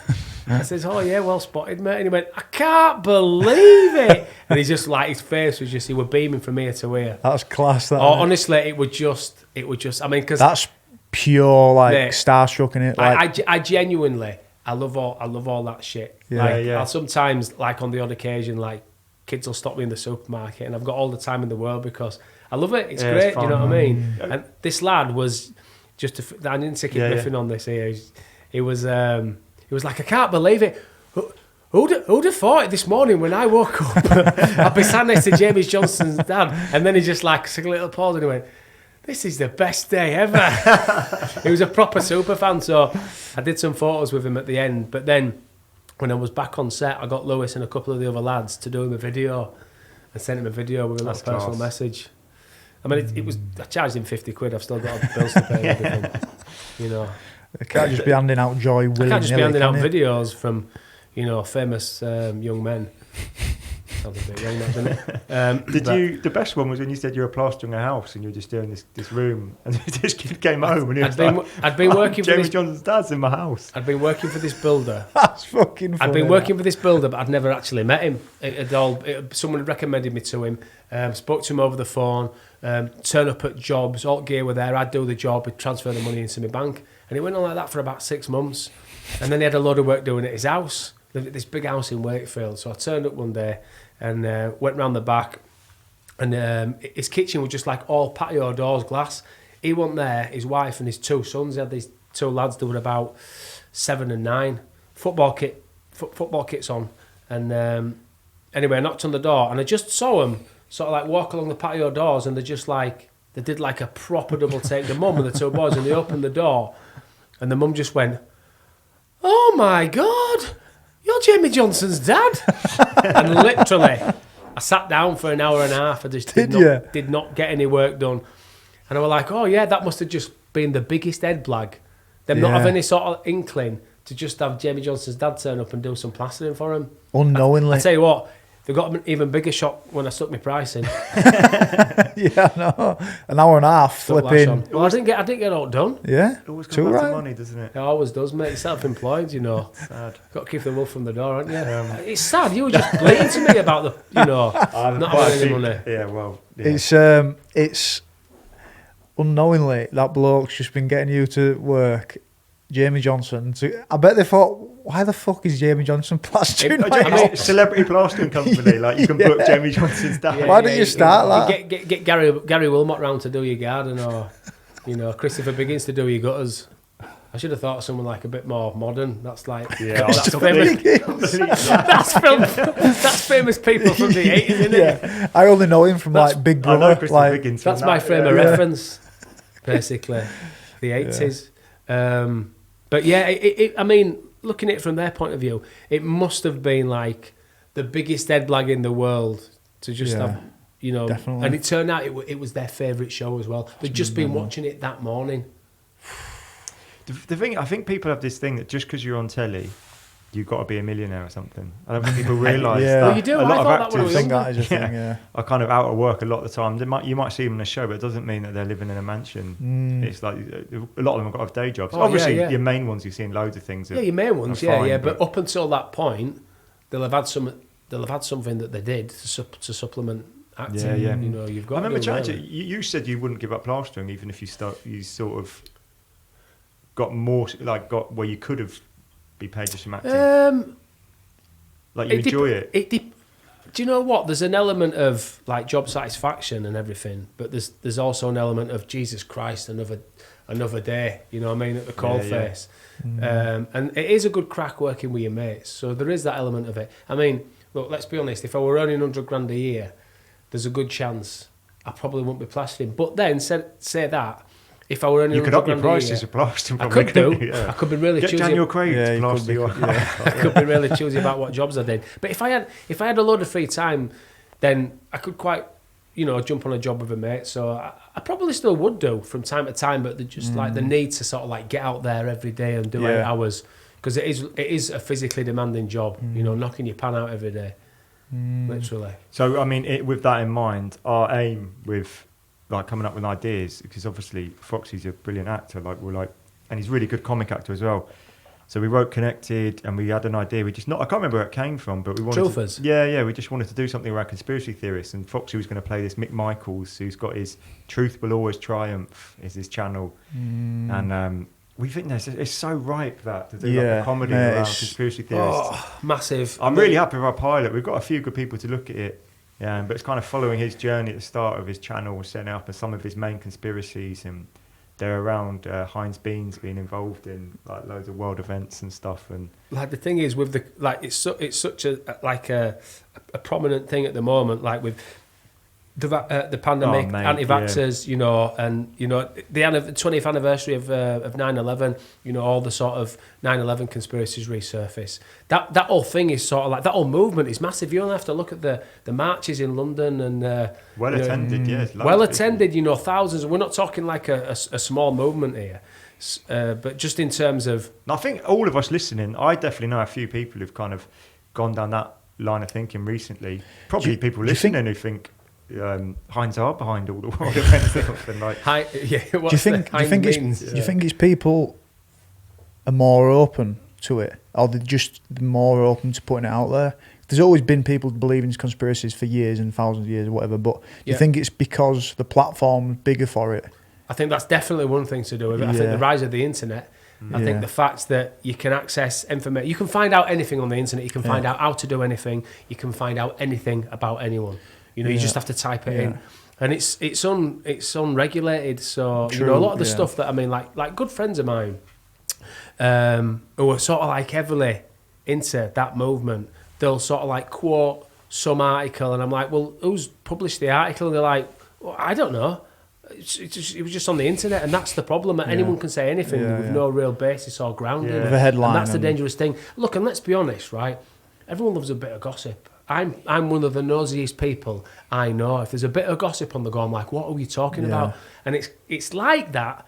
I says, "Oh, yeah, well spotted, mate." And he went, "I can't believe it." And he's just like, his face was just, he was beaming from ear to ear. That's class, that. Oh, honestly, it would just, I mean, because... That's pure, like, starstruck, innit? Like, I genuinely... I love all that shit. I'll sometimes, like on the odd occasion, like kids will stop me in the supermarket, and I've got all the time in the world because I love it. It's great. It's fun, you know what I mean? And this lad was just. I didn't take it riffing on this here. He was like, "I can't believe it. Who'd have thought it this morning when I woke up? I'd be sat next to James Johnson's dad." And then he just like took a little pause and he went, this is the best day ever. He was a proper super fan, so I did some photos with him at the end. But then when I was back on set, I got Lewis and a couple of the other lads to do him a video and sent him a video with a little personal message. I mean, it was, I charged him 50 quid. I've still got bills to pay and everything, you know. It can't just be handing out joy willy-nilly. I can't just be handing out videos from, you know, famous young men. Sounds a bit young, doesn't it? The best one was when you said you were plastering a house and you were just doing this room, and this kid came home and he was I'd been working for Jamie this. Johnson's dad's in my house. I'd been working for this builder. That's fucking funny. I'd been working for this builder, but I'd never actually met him. Someone had recommended me to him. Spoke to him over the phone. Turn up at jobs. All gear were there. I'd do the job. He'd transfer the money into my bank, and it went on like that for about 6 months. And then he had a load of work doing at his house. Lived at this big house in Wakefield. So I turned up one day and went round the back, and his kitchen was just like all patio doors, glass. He wasn't there. His wife and his 2 sons. He had these 2 lads that were about 7 and 9. Football kits on. And anyway, I knocked on the door, and I just saw him sort of like walk along the patio doors, and they did like a proper double take. The mum and the 2 boys, and they opened the door, and the mum just went, "Oh my God, you're Jamie Johnson's dad." And literally, I sat down for an hour and a half. I just did not get any work done. And I was like, oh yeah, that must have just been the biggest head blag. Them not have any sort of inkling to just have Jamie Johnson's dad turn up and do some plastering for him. Unknowingly. I tell you what, they got an even bigger shock when I stuck my price in. Yeah, no, an hour and a half flipping. Well, I didn't get it all done. Yeah, It always too comes back right. to money, doesn't it? It always does, mate. You're self-employed, you know. Sad. Got to keep the wolf from the door, aren't you? It's sad. You were just bleating to me about the, you know, not having any money. Yeah, well, yeah. It's unknowingly that bloke's just been getting you to work, Jamie Johnson. I bet they thought, why the fuck is Jamie Johnson plastering? Celebrity plastering company, like you can book Jamie Johnson's dad. Yeah, why don't you start that? Get Gary Wilmot round to do your garden, or you know, Christopher Biggins to do your gutters. I should have thought of someone like a bit more modern. That's like that's famous people from the 80s, isn't it? I only know him from like Big Brother. I know Christopher like, Biggins. That's my frame of reference, basically, the 80s. But yeah, I mean, looking at it from their point of view, it must have been like the biggest head blag in the world to just have, you know. Definitely. And it turned out it was their favourite show as well. They'd just been watching it that morning. The thing, I think people have this thing that just because you're on telly, you've got to be a millionaire or something. I don't think people realise that. Well, you do. A lot of I actors think that is a thing, are kind of out of work a lot of the time. You might see them in a show, but it doesn't mean that they're living in a mansion. It's like a lot of them have got to have day jobs. Obviously, your main ones you've seen loads of things. Your main ones, fine, but up until that point, they'll have had something that they did to supplement acting. Yeah. You know, you've got. I remember to chatting to you. You said you wouldn't give up plastering even if you sort of got more, like got where you could have be paid just from acting. Like you enjoy it. Do you know what? There's an element of like job satisfaction and everything, but there's also an element of Jesus Christ, another day. You know what I mean? At the coalface, and it is a good crack working with your mates. So there is that element of it. I mean, look, let's be honest. If I were earning $100,000 a year, there's a good chance I probably wouldn't be plastering. But then say that. If I were earning, you could up your prices of plastering. I could do. Yeah. I could be really choosy. Get Daniel Craig to plaster you. I could be really choosy about what jobs I did. But if I had a load of free time, then I could quite, you know, jump on a job with a mate. So I probably still would do from time to time. But just like the need to sort of like get out there every day and do 8 hours, because it is a physically demanding job. You know, knocking your pan out every day, literally. So I mean, with that in mind, our aim with like coming up with ideas, because obviously Foxy's a brilliant actor, and he's a really good comic actor as well. So we wrote Connected, and we had an idea. I can't remember where it came from, but we wanted Truthers. we just wanted to do something around conspiracy theorists, and Foxy was going to play this Mick Michaels, who's got his Truth Will Always Triumph is his channel, and we think it's so ripe that to do like a comedy around conspiracy theorists. Massive. I'm really happy with our pilot. We've got a few good people to look at it. Yeah, but it's kind of following his journey at the start of his channel, setting up and some of his main conspiracies, and they're around Heinz Beans being involved in like loads of world events and stuff. And like the thing is with the it's such a prominent thing at the moment. Like with the pandemic, Oh, mate, anti-vaxxers, you know, and you know the 20th anniversary of 9/11, you know, all the sort of 9/11 conspiracies resurface. That whole thing is sort of like that whole movement is massive. You only have to look at the marches in London and well attended, yes, well attended. You know, thousands. We're not talking like a small movement here, but just in terms of. And I think all of us listening, I definitely know a few people who've kind of gone down that line of thinking recently. Probably people listening who think. Heinz are behind all the world events and like. Do you think it's people are more open to it, or they're just more open to putting it out there? There's always been people believing in conspiracies for years and thousands of years or whatever, but do you think it's because the platform's bigger for it? I think that's definitely one thing to do with it. I think the rise of the internet. I think the fact that you can access information, you can find out anything on the internet. You can find out how to do anything. You can find out anything about anyone. You know, you just have to type it in, and it's unregulated. So you know, a lot of the stuff that I mean, like good friends of mine, who are sort of like heavily into that movement, they'll sort of like quote some article, and I'm like, well, who's published the article? And they're like, well, I don't know. It was just on the internet, and that's the problem. Anyone can say anything with no real basis or grounding. With a headline, and that's the dangerous thing. Look, and let's be honest, right? Everyone loves a bit of gossip. I'm one of the nosiest people I know. If there's a bit of gossip on the go, I'm like, what are we talking about? And it's like that,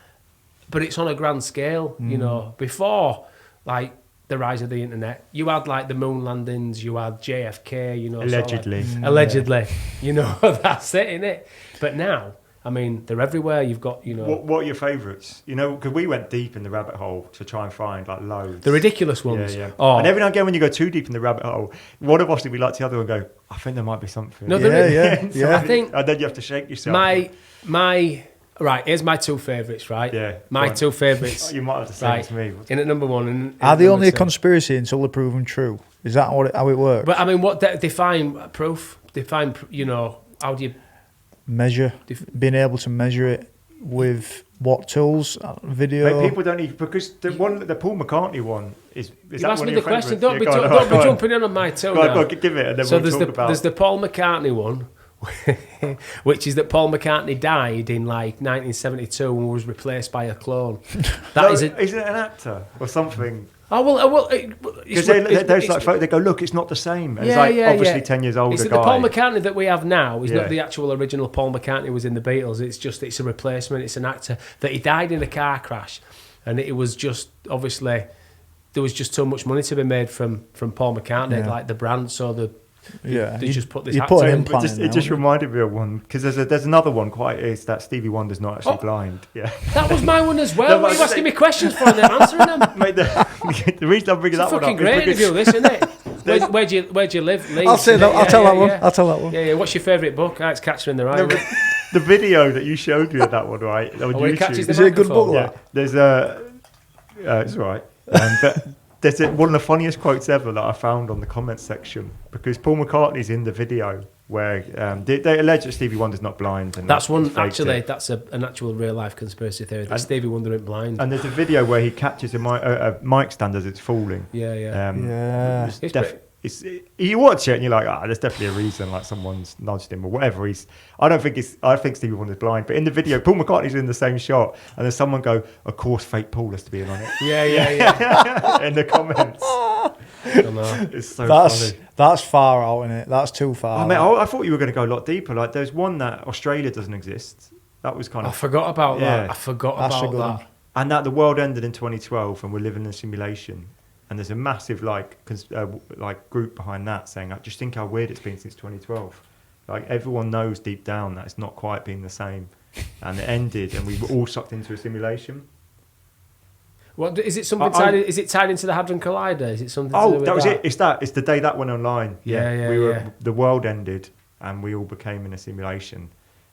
but it's on a grand scale. You know, before like the rise of the internet, you had like the moon landings, you had JFK. You know, allegedly, sort of like, allegedly. You know, that's it, innit? But now. I mean, they're everywhere. You've got, you know... What are your favourites? You know, because we went deep in the rabbit hole to try and find, like, loads. The ridiculous ones. Yeah. Oh. And every now and again when you go too deep in the rabbit hole, one of us would be like the other and go, I think there might be something. No, yeah. I think... And then you have to shake yourself. Right, here's my two favourites, right? Yeah. My two favourites. You might have to say it to me. In at number one. And are they only a conspiracy until they're proven true? Is that how it works? But, I mean, what define proof? Define, you know, how do you... Measure, being able to measure it with what tools? Video. Mate, people don't even, because the Paul McCartney one is you that asked one me of the your question. favourites? Don't be jumping in on my toe. Go on, give it, and then so we'll talk about. There's the Paul McCartney one, which is that Paul McCartney died in like 1972 and was replaced by a clone. Is it an actor or something? Oh well, because they go, look, it's not the same. And obviously 10 years older guy. The Paul McCartney that we have now is not the actual original Paul McCartney who was in the Beatles. It's a replacement. It's an actor that he died in a car crash, and it was just obviously there was just too much money to be made from Paul McCartney, like the brand. So they just put this. It just reminded me of one because there's another one is that Stevie Wonder's not actually blind. Yeah, that was my one as well. What are you asking me questions for and then answering them? Mate, the reason I'm bringing that one up is fucking great interview, this, isn't it? Where do you live? Leeds, I'll say that. I'll tell that one. I'll tell that one. Yeah. What's your favourite book? It's Catcher in the Rye. The video that you showed me of that one, right? On YouTube. Is it a good book? Yeah. There's it's all right. But there's one of the funniest quotes ever that I found on the comments section because Paul McCartney's in the video where they allege that Stevie Wonder's not blind. And that's one, actually, that's an actual real life conspiracy theory that Stevie Wonder ain't blind. And there's a video where he catches a mic stand as it's falling. Yeah. You watch it and you're like, there's definitely a reason, like someone's nudged him or whatever. I think Stevie Wonder's blind, but in the video, Paul McCartney's in the same shot, and there's someone go, of course, fake Paul has to be in on it. Yeah. In the comments. It's so funny. That's far out, isn't it? That's too far. I thought you were going to go a lot deeper. Like, there's one that Australia doesn't exist. That was kind of. I forgot about that. I forgot about that. And that the world ended in 2012, and we're living in a simulation. And there's a massive group behind that saying, just think how weird it's been since 2012. Like everyone knows deep down that it's not quite been the same, and it ended, and we were all sucked into a simulation. What is it? Something tied? Is it tied into the Hadron Collider? Is it something? Oh, that was it. It's that. It's the day that went online. Yeah. The world ended, and we all became in a simulation,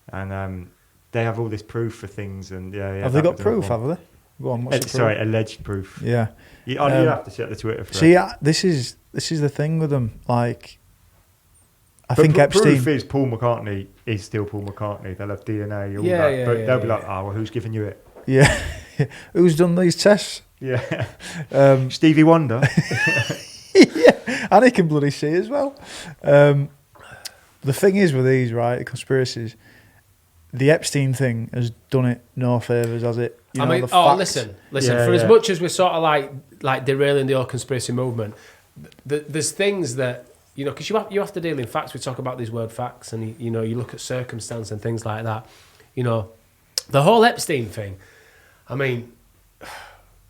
and they have all this proof for things, and Have they got proof? Have they? Go on. Alleged proof. Yeah. You have to check the Twitter for it. This is the thing with them. Like, I think Epstein. Proof is Paul McCartney is still Paul McCartney. They'll have DNA, all that. But they'll be like, well, who's giving you it? Yeah. Who's done these tests? Yeah. Stevie Wonder. Yeah. And he can bloody see as well. The thing is with these, right, the conspiracies, the Epstein thing has done it no favours, has it? You know, the facts. listen. For as much as we're sort of like derailing the whole conspiracy movement, there's things that, you know, because you have to deal in facts. We talk about these word facts, and you know, you look at circumstance and things like that. You know, the whole Epstein thing. I mean,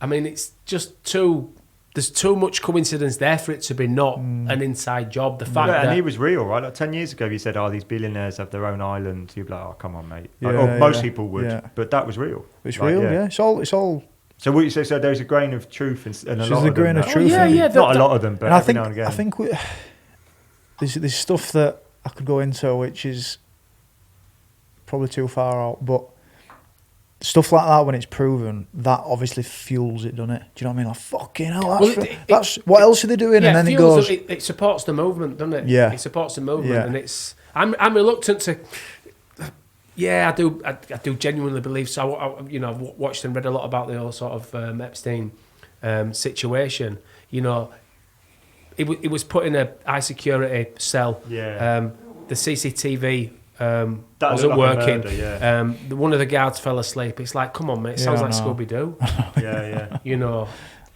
it's just too. There's too much coincidence there for it to be not an inside job. The fact that... and he was real, right? Like 10 years ago, he said, these billionaires have their own island. You'd be like, oh, come on, mate. Most people would, but that was real. It's real, yeah. It's all... So what you say, so there's a grain of truth in a lot of them. There's a grain of truth. Not a lot of them, but every now and again. I think there's stuff that I could go into which is probably too far out, but stuff like that, when it's proven, that obviously fuels it, doesn't it? Do you know what I mean? Like, fucking hell, that's what else are they doing? Yeah, and then it goes... It supports the movement, doesn't it? Yeah. It supports the movement, and it's... I'm reluctant to... Yeah, I do genuinely believe so. I've watched and read a lot about the whole sort of Epstein situation. You know, it was put in a high security cell. Yeah. The CCTV... wasn't working. One of the guards fell asleep. It's like, come on, mate. It sounds like Scooby-Doo. Yeah. You know.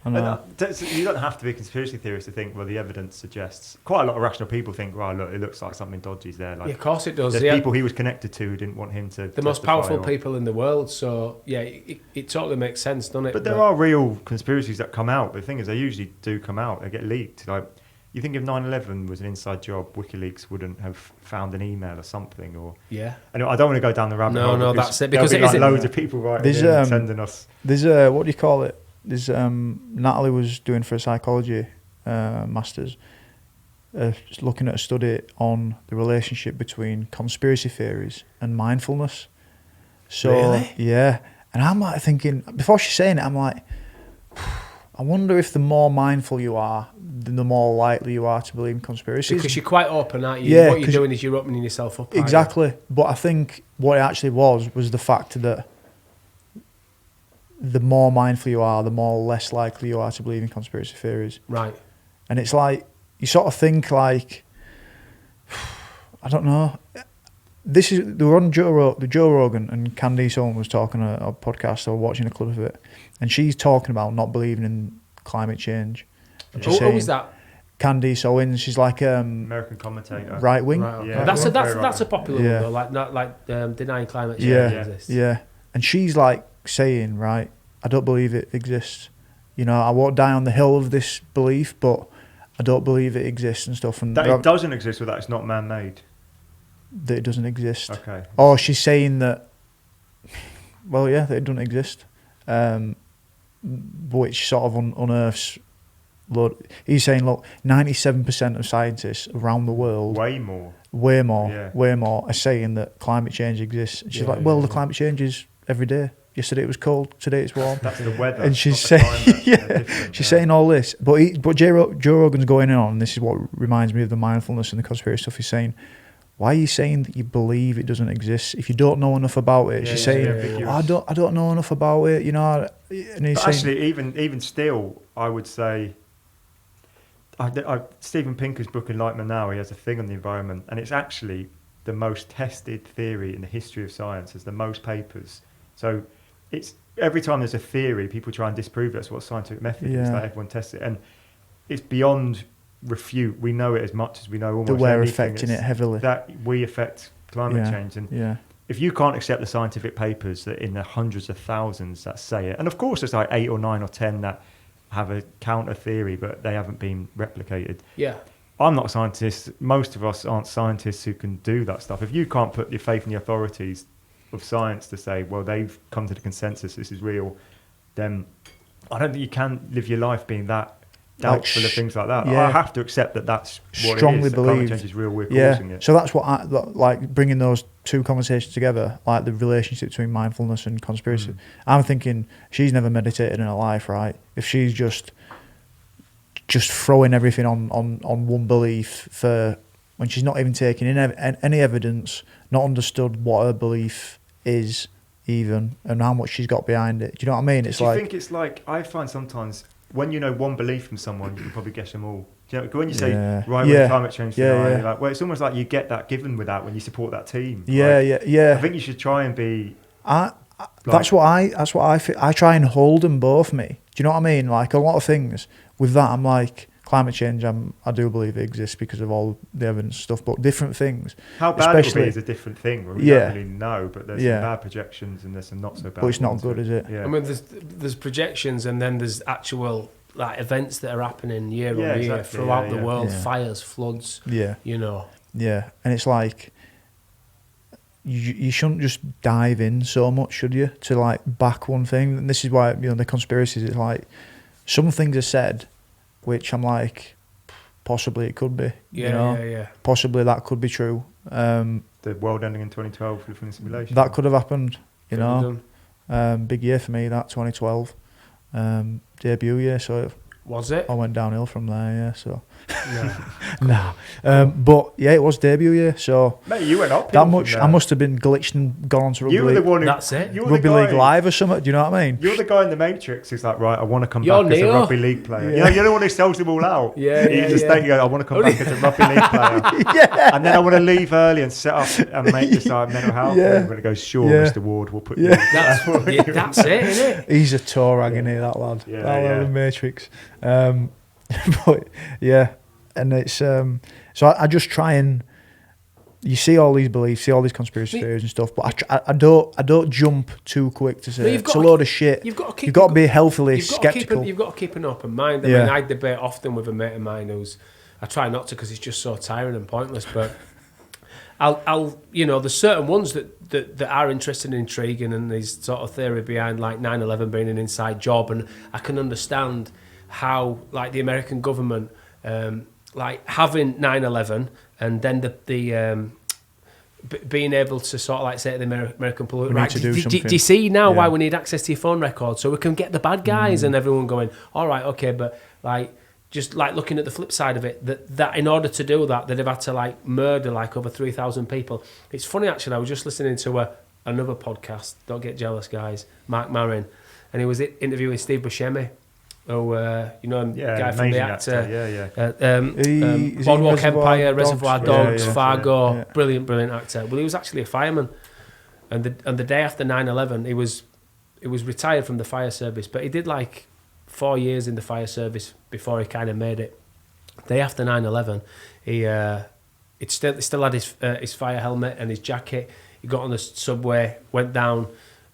You don't have to be a conspiracy theorist to think, well, the evidence suggests. Quite a lot of rational people think, right, look, it looks like something dodgy's there. Like, of course it does. There's people he was connected to who didn't want him to. The most powerful people in the world. So, yeah, it totally makes sense, doesn't it? But there are real conspiracies that come out. But the thing is, they usually do come out. They get leaked. Like, you think if 9/11 was an inside job, WikiLeaks wouldn't have found an email or something, or and I don't want to go down the rabbit hole. No, that's it. Because there'll be loads of people writing in and sending us. There's what do you call it? There's Natalie was doing for a psychology masters, looking at a study on the relationship between conspiracy theories and mindfulness. So really? Yeah, and I'm like thinking before she's saying it, I'm like, I wonder if the more mindful you are, the more likely you are to believe in conspiracies. Because you're quite open, aren't you? Yeah, what you're doing is you're opening yourself up. Exactly. But I think what it actually was the fact that the more mindful you are, the more less likely you are to believe in conspiracy theories. Right. And it's like, you sort of think like, I don't know. They were on Joe Rogan, and Candice Owen was talking on a podcast, or watching a clip of it, and she's talking about not believing in climate change. Who was that? Candice Owens. She's like American commentator, right wing. Right, okay. Yeah, that's a popular one though, like denying climate change exists. Yeah, and she's like saying, right, I don't believe it exists. You know, I won't die on the hill of this belief, but I don't believe it exists and stuff. And that it doesn't exist, or that it's not man-made. That it doesn't exist. Okay. Or she's saying that, well, yeah, that it doesn't exist, which sort of unearths. He's saying, look, 97% of scientists around the world, way more, are saying that climate change exists. And she's like, well, the climate change is every day. Yesterday it was cold, today it's warm. That's the weather. And she's saying, she's saying all this, but Joe Rogan's going in on, and this is what reminds me of the mindfulness and the conspiracy stuff. He's saying, why are you saying that you believe it doesn't exist if you don't know enough about it? She's saying, I don't know enough about it, you know. And he's saying, actually, even still, I would say, Steven Pinker's book Enlightenment Now, he has a thing on the environment, and it's actually the most tested theory in the history of science. There's the most papers. So it's every time there's a theory, people try and disprove it. That's what scientific method is. That everyone tests it, and it's beyond refute. We know it as much as we know almost that we're anything. affecting it heavily. That we affect climate change, and if you can't accept the scientific papers that in the hundreds of thousands that say it, and of course there's like 8 or 9 or 10 that have a counter theory, but they haven't been replicated. Yeah. I'm not a scientist. Most of us aren't scientists who can do that stuff. If you can't put your faith in the authorities of science to say, well, they've come to the consensus, this is real, then I don't think you can live your life being that doubtful of things like that. I have to accept that that's what strongly it is. Believe. Climate change is real. We're causing it. So that's what I like, bringing those two conversations together, like the relationship between mindfulness and conspiracy. I'm thinking she's never meditated in her life, right? If she's just throwing everything on one belief for when she's not even taking in any evidence, not understood what her belief is even, and how much she's got behind it. Do you know what I mean? It's Do you think it's like, I find sometimes when you know one belief from someone, you can probably guess them all. Do you know, when you say Yeah. right Yeah. wing climate change scenario, Yeah. you're like, well, it's almost like you get that given with that when you support that team. Yeah, Like, yeah, yeah. I think you should try and be. That's what I feel. I try and hold them both. Me, do you know what I mean? Like a lot of things with that, I'm like climate change. I do believe it exists because of all the evidence and stuff. But different things, How bad it will especially be is a different thing. We Yeah. don't really know, but there's Yeah. some bad projections and there's some not so bad. But it's not ones, good, is it? Yeah. I mean, there's projections, and then there's actual like events that are happening year on year exactly, throughout yeah. the world, Yeah. fires, floods. yeah, You know, yeah. And it's like you shouldn't just dive in so much, should you? To like back one thing. And this is why the conspiracies. It's like some things are said, which I'm like, possibly it could be. yeah. Possibly that could be true. The world ending in 2012 living in simulation. That could have happened. You Could have know, done. big year for me. That 2012 debut year. So Was it? I went downhill from there. Yeah. So No. nah. But yeah, it was debut year. So Mate, you went up. that much. I must have been glitched and gone on to rugby You were the league, one who. That's it. You were rugby the guy, league live or something. Do you know what I mean? You're the guy in the Matrix who's like, right, I want to come You're back as a Neo. rugby league player. Yeah. You're the one who sells them all out. Yeah, You yeah, just yeah. think, I want to come back as a rugby league player. Yeah. And then I want to leave early and set up and make this mental health. Yeah. And when it goes, sure, Yeah. Mr. Ward, we'll put Yeah. you. That's it, isn't it? He's a tour agony, that lad. Yeah, that lad yeah. in Matrix. But yeah, and it's so I just try and you see all these beliefs, see all these conspiracy theories and stuff, but I don't jump too quick to No, say you've it's got a to load of shit. You've got to keep. You've got to be healthily You've got to skeptical. you've got to keep an open mind. I Yeah. mean, I debate often with a mate of mine who's. I try not to because it's just so tiring and pointless. But I'll there's certain ones that are interesting and intriguing, and there's sort of theory behind like 9/11 being an inside job, and I can understand how like the American government like having 9/11 and then the being able to sort of like say to the American public, We need right, to do do something. you see now Yeah. why we need access to your phone records so we can get the bad guys? And everyone going, all right, okay, but like just like looking at the flip side of it, that in order to do that, they'd have had to like murder like over 3,000 people. It's funny actually, I was just listening to another podcast, don't get jealous guys, Mark Maron, and he was interviewing Steve Buscemi, who guy from the amazing actor. Yeah. Is he Boardwalk Reservoir Empire, Dogs? Reservoir Yeah, Dogs, yeah. Fargo, Yeah. brilliant actor. Well, he was actually a fireman, and the day after 9/11, he was retired from the fire service, but he did like 4 years in the fire service before he kind of made it. Day after 9/11, he still had his fire helmet and his jacket. He got on the subway, went down.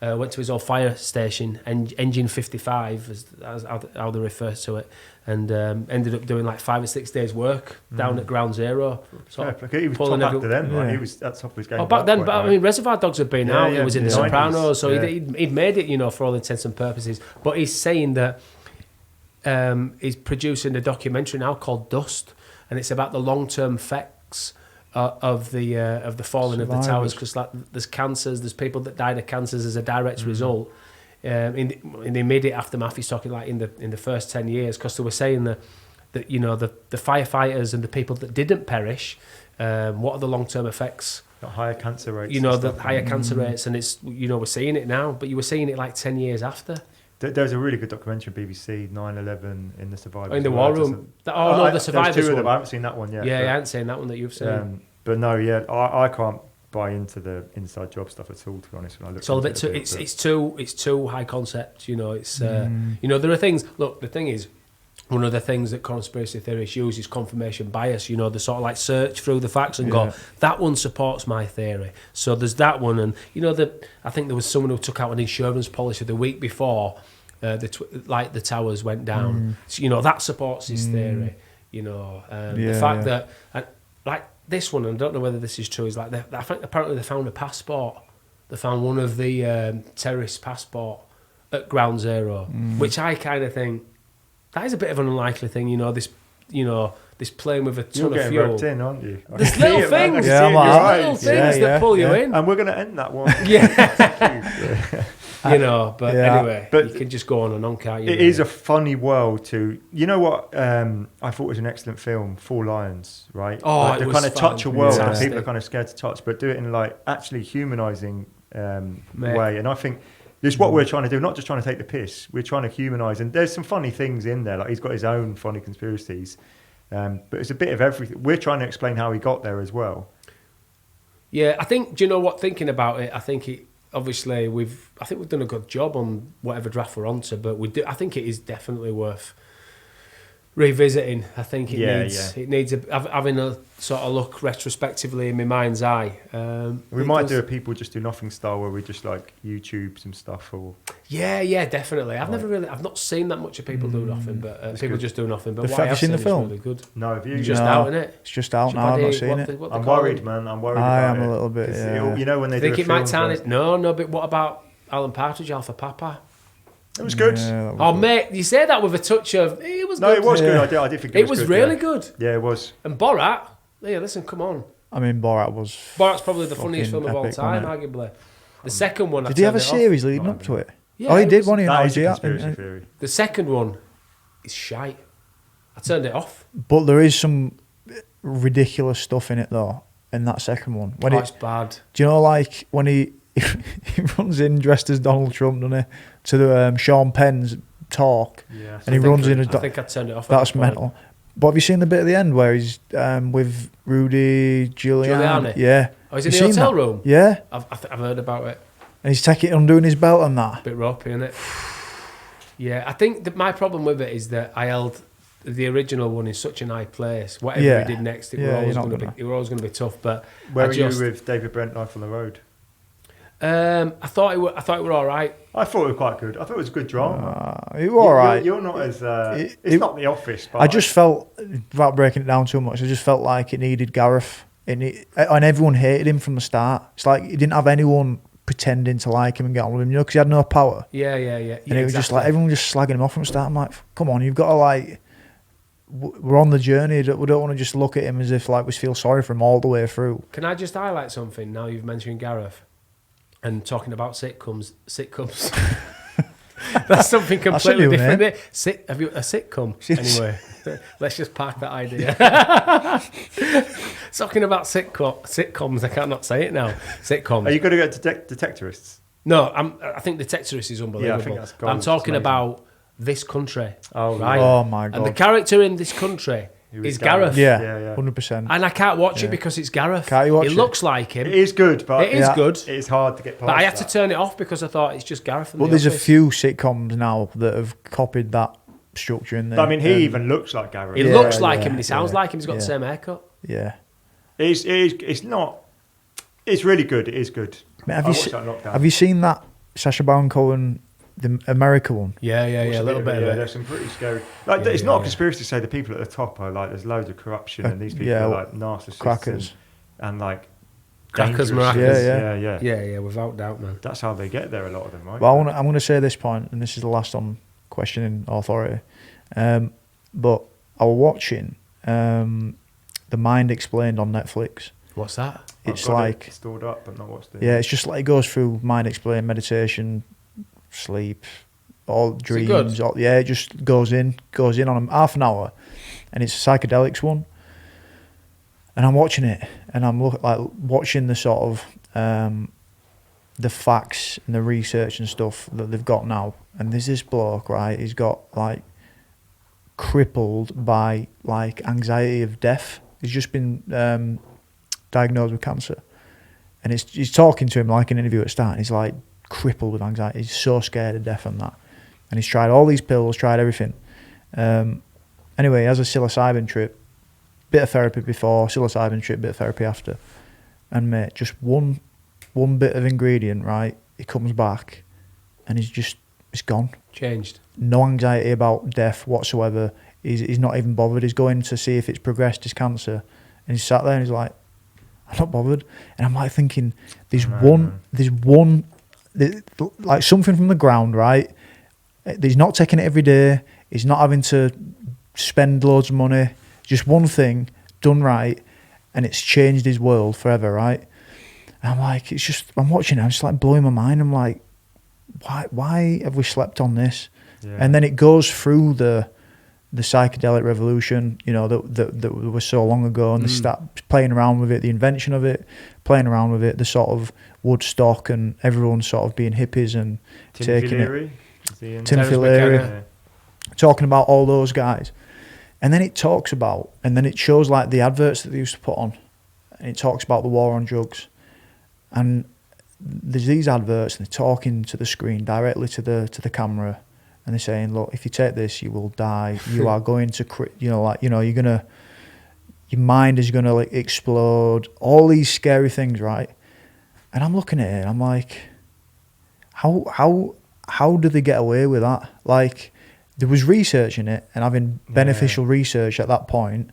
Went to his old fire station, Engine 55, as how they refer to it, and ended up doing like 5 or 6 days' work down at Ground Zero. He was top actor then, right? Yeah. He was at top of his game. Oh, back then, but I mean, Reservoir Dogs had been out. Yeah, He was in yeah, The the Sopranos, 90s, so yeah. he'd made it, for all intents and purposes. But he's saying that he's producing a documentary now called Dust, and it's about the long-term effects of the falling of the towers, because like, there's cancers, there's people that died of cancers as a direct result. In the immediate aftermath, he's talking like in the first 10 years, because they were saying that the firefighters and the people that didn't perish, what are the long-term effects? Got higher cancer rates. The higher cancer rates, and it's we're seeing it now, but you were seeing it like 10 years after. There's a really good documentary on BBC, 9/11 in the Survivors. In the War Room. The Survivors there's two of one. them. I haven't seen that one yet. Yeah, but, I haven't seen that one that you've seen. But no, yeah, I can't buy into the inside job stuff at all. To be honest, when I look, It's all a bit into too. it, It's too high concept. It's there are things. Look, the thing is, one of the things that conspiracy theorists use is confirmation bias. They sort of like search through the facts and go, that one supports my theory. So there's that one, and I think there was someone who took out an insurance policy the week before the towers went down. So, that supports his theory. The fact that like this one, and I don't know whether this is true, is like I think apparently they found a passport. They found one of the terrorists' passport at Ground Zero, which I kind of think that is a bit of an unlikely thing. This plane with a ton you're of getting fuel. roped in, aren't you? I There's can see little it, man. I things, can see it in your little eyes. things that pull you in. And we're going to end that one. But Yeah. anyway, But you can just go on and on, can't you? It is a funny world to, what I thought was an excellent film, Four Lions, right? Oh, like it to was kind of touch a world that fantastic. people are kind of scared to touch, but do it in like actually humanising Mate. way. And I think it's what we're trying to do, not just trying to take the piss. We're trying to humanise, and there's some funny things in there. Like he's got his own funny conspiracies, But it's a bit of everything. We're trying to explain how he got there as well. Yeah, I think. Do you know what? Thinking about it, I think it. Obviously, we've done a good job on whatever draft we're onto, but I think it is definitely worth revisiting. I think it needs having a sort of look retrospectively in my mind's eye. We might do a people just do nothing style where we just like YouTube some stuff or. Yeah, definitely. I've not seen that much of people do nothing, but people good. just do nothing. But Have what I you have seen seen the is film? really good. No, have you? It's just out, isn't it? It's just out now. I've not seen it. I'm worried, man. I'm worried. I about am it. a little bit. 'Cause Yeah. you know when they I think do it might film turn it. No, but what about Alan Partridge, Alpha Papa? It was good. Yeah, Oh, mate, you say that with a touch of. It was No, good. it was Yeah. good. I did think it was It was good, really yeah. good. Yeah, it was. And Borat. Yeah, listen, come on. I mean, Borat was. Borat's probably the funniest fucking film of all epic, time, wasn't arguably. The second one. Did he have a series leading up to it? Oh, he did, wasn't he? That is a Yeah, conspiracy theory. The second one is shite. I turned it off. But there is some ridiculous stuff in it though. In that second one, when It's bad. do you know, like when he runs in dressed as Donald Trump, doesn't he, to the Sean Penn's talk, Yeah. and he runs in as I think I turned it off. at that's that point. mental. But have you seen the bit at the end where he's with Rudy Giuliani? Giuliani? Yeah. Oh, he's in You the seen hotel that? room? Yeah, I've heard about it. and he's undoing his belt and that. Bit ropey, isn't it? Yeah, I think that my problem with it is that I held the original one in such an high place. Whatever Yeah. he did next, Yeah, it you're not were always going to be tough. But Where I were just, you with David Brent, Life on the Road? I thought it were all right. I thought it was quite good. I thought it was a good drama. You were all right. You're not as. It- It's it- not The Office, but I just felt, without breaking it down too much, I just felt like it needed Gareth. And everyone hated him from the start. It's like he didn't have anyone pretending to like him and get on with him, because he had no power. Yeah. And it was just like, everyone just slagging him off from the start. I'm like, come on, you've got to like, we're on the journey. We don't want to just look at him as if like we feel sorry for him all the way through. Can I just highlight something now you've mentioned Gareth and talking about sitcoms? That's something completely new different. name. Have you a sitcom? Anyway, let's just park that idea. Talking about sitcoms, I can't not say it now. Sitcoms. Are you going to get Detectorists? No, I think Detectorist is unbelievable. Yeah, I think that's gold. I'm talking It's amazing. about this country. Oh, right. Oh my And the God. character in this country Who is is Gareth. Gareth? Yeah, Yeah. 100%. And I can't watch Yeah. it because it's Gareth. Can't you watch it it? looks like him. It is good, but It is Yeah. good. it's hard to get past. But I had to that. turn it off because I thought it's just Gareth. But there's a few sitcoms now that have copied that structure in there. But, I mean, he even looks like Gareth. He Yeah, looks like yeah, him and he sounds yeah, like him. He's got the yeah. same haircut. Yeah. It's not. It's really good. It is good. Mate, I have, you watched se- that Lockdown. have you seen that Sacha Baron Cohen, the America one? Yeah, Watched a little bit of yeah, it. there's some pretty scary. Like, Yeah, it's not a yeah. conspiracy to say the people at the top are like there's loads of corruption and these people yeah, are like narcissists crackers. and like Crackers, dangerous. maracas. Yeah. Yeah, without doubt, man. That's how they get there. A lot of them, right? Well, I'm going to say this point, and this is the last on questioning authority. But I was watching The Mind Explained on Netflix. What's that? I've It's got like, it stored up, but not watched it. yeah, it's just like it goes through Mind Explained, meditation, sleep, all it dreams. good? All, yeah, it just goes in on half an hour, and it's a psychedelics one. And I'm watching it, and I'm watching the sort of the facts and the research and stuff that they've got now. And there's this bloke, right? He's got like crippled by like anxiety of death. He's just been diagnosed with cancer, and he's talking to him like an interview at the start. And he's like crippled with anxiety. He's so scared of death and that. And he's tried all these pills, tried everything. Anyway, he has a psilocybin trip. Bit of therapy before, psilocybin trip, bit of therapy after. And mate, just one bit of ingredient, right? He comes back and it's gone. Changed. No anxiety about death whatsoever. He's not even bothered. He's going to see if it's progressed, his cancer. And he's sat there and he's like, I'm not bothered. And I'm like thinking, there's like something from the ground, right? He's not taking it every day. He's not having to spend loads of money. Just one thing done right, and it's changed his world forever, right? And I'm like, I'm watching it, I'm just like blowing my mind. I'm like, why have we slept on this? Yeah. And then it goes through the psychedelic revolution, you know, that was so long ago, and they start playing around with it, the invention of it, playing around with it, the sort of Woodstock and everyone sort of being hippies and taking it. Timothy Leary, talking about all those guys. And then it talks about, and then it shows like the adverts that they used to put on, and it talks about the war on drugs. And there's these adverts, and they're talking to the screen directly to the camera, and they're saying, look, if you take this, you will die. You are going to, you're gonna, your mind is gonna like explode. All these scary things, right? And I'm looking at it, and I'm like, how do they get away with that? Like, there was research in it and having beneficial research at that point,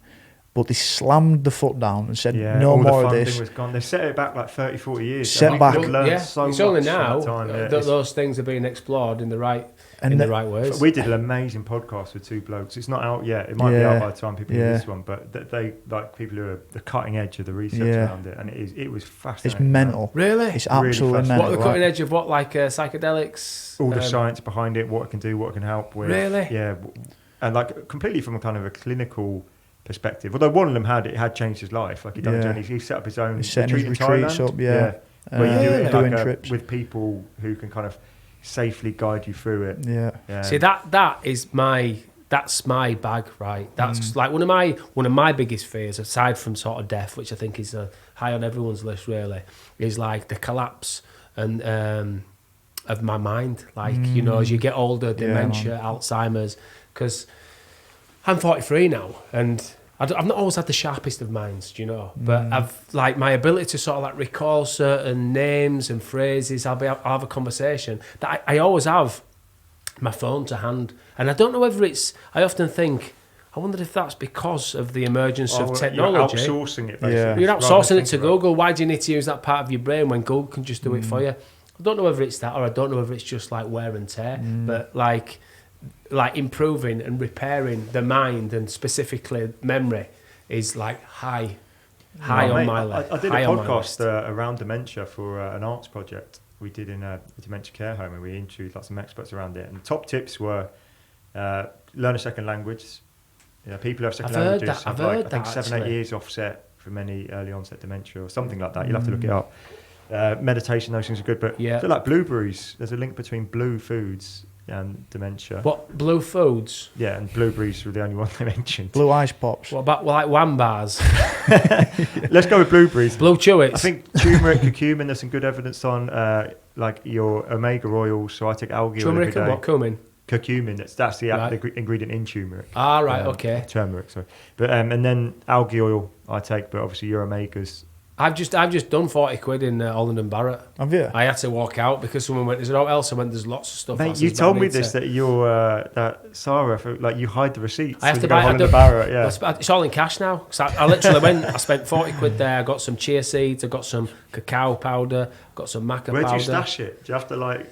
but they slammed the foot down and said, no more of this. Was gone. They set it back like 30, 40 years. Set back. So it's only much now that that those things are being explored in the right ways. We did an amazing podcast with two blokes. It's not out yet. It might be out by the time people hear this one, but they like people who are the cutting edge of the research around it, and it was fascinating. It's mental. Really? It's absolutely mental. What, the cutting edge of what, like psychedelics? All the science behind it, what it can do, what it can help with. Really? Yeah, and like completely from a kind of a clinical perspective. Although one of them had changed his life. Like he set up his own retreat in Thailand. Where you do it doing like trips with people who can kind of safely guide you through it. Yeah. See, that's my bag, right? That's like one of my biggest fears, aside from sort of death, which I think is high on everyone's list. Really, is like the collapse and of my mind. Like as you get older, dementia, Alzheimer's. Because I'm 43 now, and I've not always had the sharpest of minds, but I've like my ability to sort of like recall certain names and phrases. I'll have a conversation that I always have my phone to hand, and I don't know whether I often think, I wonder if that's because of the emergence of technology. You're outsourcing it, basically. You're outsourcing it to Google. Why do you need to use that part of your brain when Google can just do it for you? I don't know whether it's that, or I don't know whether it's just like wear and tear, but like improving and repairing the mind, and specifically memory, is like high on my list. I did a podcast around dementia for an arts project we did in a dementia care home, and we interviewed lots of experts around it. And the top tips were learn a second language. People who have second languages have I think 7-8 years offset from any early onset dementia or something like that. You'll have to look it up. Meditation, those things are good, but I feel like blueberries. There's a link between blue foods and dementia. What, blue foods? Yeah, and blueberries were the only one they mentioned. Blue ice pops. What about like wham bars? Let's go with blueberries. Blue chewits. I think turmeric, curcumin, there's some good evidence on like your omega oils. So I take algae oil every day. Turmeric and what? Cumin? Curcumin, that's the ingredient in turmeric. Ah, right, okay. Turmeric, sorry. But and then algae oil I take, but obviously your omegas. I've just done 40 quid in Holland and Barrett. Have you? I had to walk out because someone went, is there anything else? I went, there's lots of stuff. Mate, you told me this, that you're, that Sarah, like you hide the receipts. I have so to buy Holland and Barrett, yeah. It's all in cash now. Cause I literally went, I spent 40 quid there. I got some chia seeds, I got some cacao powder, got some maca powder. Where do you stash it? Do you have to like...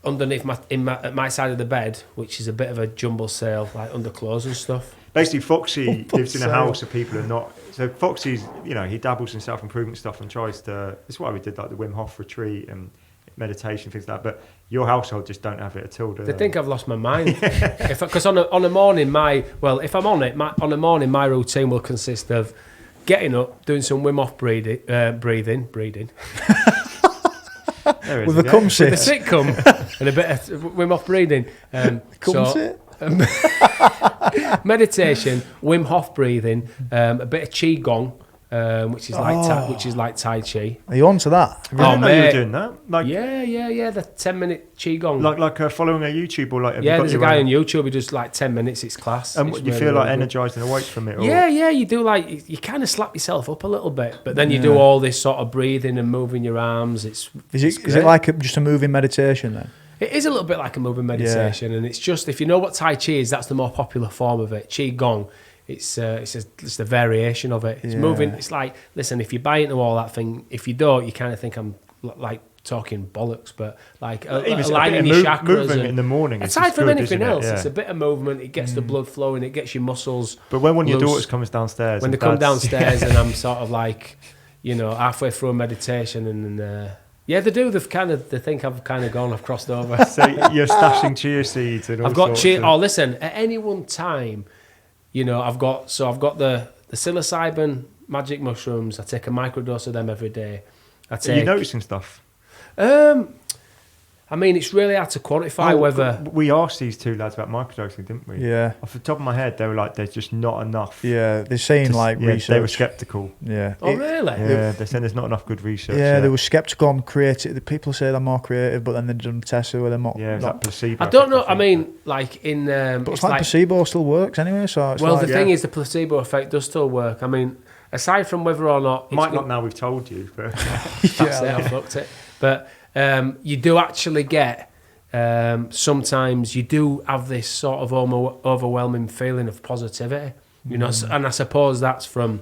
underneath at my side of the bed, which is a bit of a jumble sale, like under clothes and stuff. Basically, Foxy lives in a house of people who are not... So Foxy's, he dabbles in self-improvement stuff and tries to... That's why we did like the Wim Hof retreat and meditation, things like that. But your household just don't have it at all, do they? They think I've lost my mind. Because on a morning, if I'm on it, on a morning, my routine will consist of getting up, doing some Wim Hof breathing. With a cum sit. With a sit cum and a bit of Wim Hof breathing. Cum sit? Meditation, Wim Hof breathing, a bit of Qigong, which is like Tai Chi. Are you on to that? I didn't know you were doing that. Like, yeah, the 10-minute Qigong. Like following a YouTube or like... Yeah, there's a guy on YouTube who does like 10 minutes, it's class. And you feel like energised and awake from it? Or? Yeah, you do like, you kind of slap yourself up a little bit, but then you do all this sort of breathing and moving your arms. Is it like just a moving meditation then? It is a little bit like a moving meditation, and it's just, if you know what Tai Chi is, that's the more popular form of it. Qigong, it's the variation of it. It's moving. It's like, listen, if you buy into all that thing, if you don't, you kind of think I'm like talking bollocks, but like aligning your chakras. Movement in the morning. Aside from anything else, it's a bit of movement. It gets the blood flowing. It gets your muscles. But when one of your daughters comes downstairs, when they come downstairs, and I'm sort of like, halfway through a meditation, and. Yeah, they do. They think I've kind of gone. I've crossed over. So you're stashing chia seeds and all. I've got chia. Oh, listen. At any one time, I've got the psilocybin magic mushrooms. I take a microdose of them every day. Are you noticing stuff? I mean, it's really hard to quantify whether... We asked these two lads about microdosing, didn't we? Yeah. Off the top of my head, they were like, there's just not enough. Yeah, they're saying research. They were sceptical. Yeah. Oh, really? Yeah, they're saying there's not enough good research. Yeah, they were sceptical on creative. The people say they're more creative, but then they've done tests where they're more... Yeah, it's like placebo. I don't know, I mean, like in... but it's like placebo still works anyway, so it's the thing is, the placebo effect does still work. I mean, aside from whether or not... Might not now we've told you, but... That's it, I fucked it. But you do actually get... sometimes you do have this sort of overwhelming feeling of positivity, you know, and I suppose that's from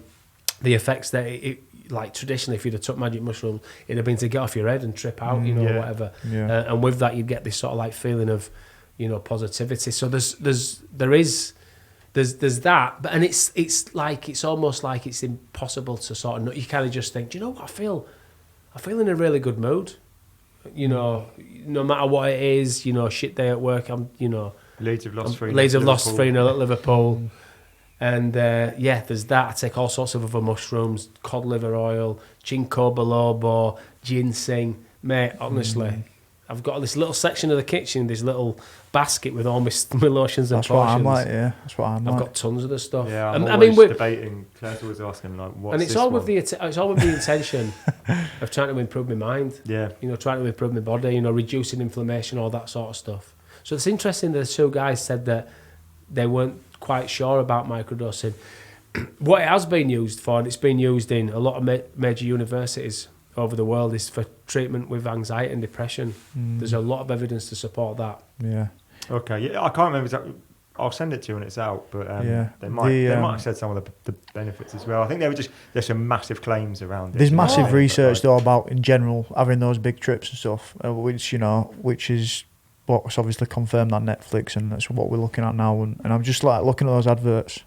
the effects that it like traditionally, if you'd have took magic mushrooms, it'd have been to get off your head and trip out, you know, or whatever. Yeah. And with that, you'd get this sort of like feeling of, you know, positivity. So there's that, but and it's like it's almost like it's impossible to sort of. You kind of just think, do you know what I feel in a really good mood. You know, no matter what it is, you know, shit day at work, Leeds have lost 3-0 at Liverpool. And there's that. I take all sorts of other mushrooms, cod liver oil, ginkgo biloba, ginseng. Mate, honestly, I've got this little section of the kitchen, this little basket with all my lotions and potions. That's what I'm like, yeah. That's what I'm like. I've got tons of the stuff. Yeah, I'm always debating. Claire's always asking, like, what's and it's this all one? it's all with the intention of trying to improve my mind. Yeah. You know, trying to improve my body, you know, reducing inflammation, all that sort of stuff. So it's interesting that the two guys said that they weren't quite sure about microdosing. What it has been used for, and it's been used in a lot of major universities over the world, is for treatment with anxiety and depression. There's a lot of evidence to support that. Yeah. Okay. Yeah, I can't remember exactly. I'll send it to you when it's out, but they might have said some of the benefits as well. I think there's some massive claims around it. There's massive research though about in general having those big trips and stuff, which is what's obviously confirmed on Netflix, and that's what we're looking at now. And I'm just like looking at those adverts,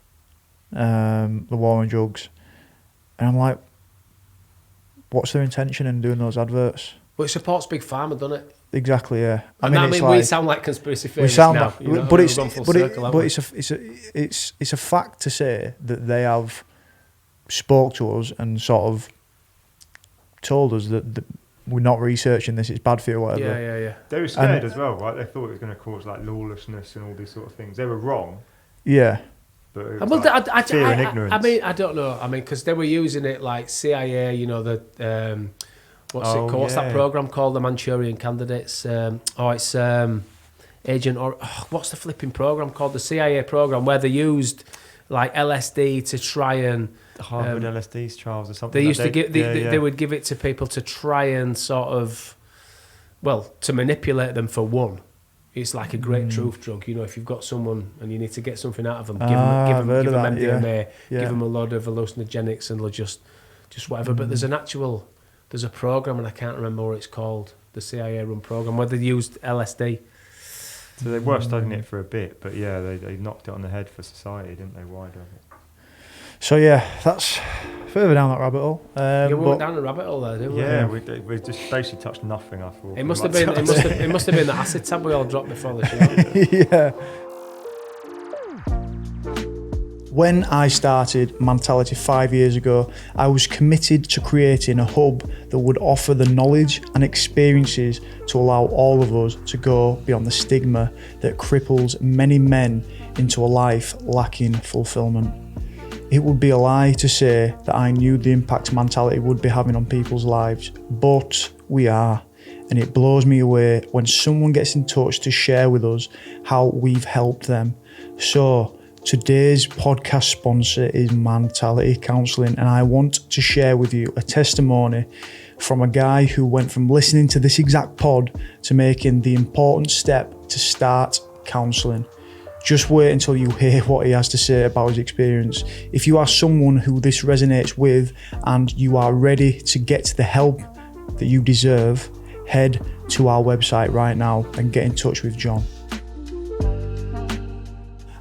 the war on drugs, and I'm like, what's their intention in doing those adverts? Well, it supports Big Pharma, doesn't it? Exactly, yeah. We sound like conspiracy theorists now. It's a fact to say that they have spoke to us and sort of told us that we're not researching this, it's bad for you or whatever. Yeah. They were scared as well, right? They thought it was going to cause like lawlessness and all these sort of things. They were wrong. Yeah. But it was fear and ignorance. I mean, I don't know. I mean, because they were using it like CIA, you know, the... What's it called? What's that program called? The Manchurian Candidates. It's Agent or what's the flipping program called? The CIA program where they used like LSD to try and Harvard LSD trials or something. They used to give. They would give it to people to try and sort of, to manipulate them for one. It's like a great truth drug. You know, if you've got someone and you need to get something out of them, give them MDMA, give them a load of hallucinogenics, and they'll just whatever. But there's a program, and I can't remember what it's called, the CIA run program, where they used LSD. So they were studying it for a bit, but yeah, they knocked it on the head for society, didn't they? Wider. So yeah, that's further down that rabbit hole. We went down the rabbit hole there, didn't we? Yeah, we just basically touched nothing. I thought it must have been the acid tab we all dropped before the show. Yeah. When I started Mentality 5 years ago, I was committed to creating a hub that would offer the knowledge and experiences to allow all of us to go beyond the stigma that cripples many men into a life lacking fulfillment. It would be a lie to say that I knew the impact Mentality would be having on people's lives, but we are. And it blows me away when someone gets in touch to share with us how we've helped them. So, today's podcast sponsor is Mentality Counselling, and I want to share with you a testimony from a guy who went from listening to this exact pod to making the important step to start counselling. Just wait until you hear what he has to say about his experience. If you are someone who this resonates with and you are ready to get the help that you deserve, head to our website right now and get in touch with John.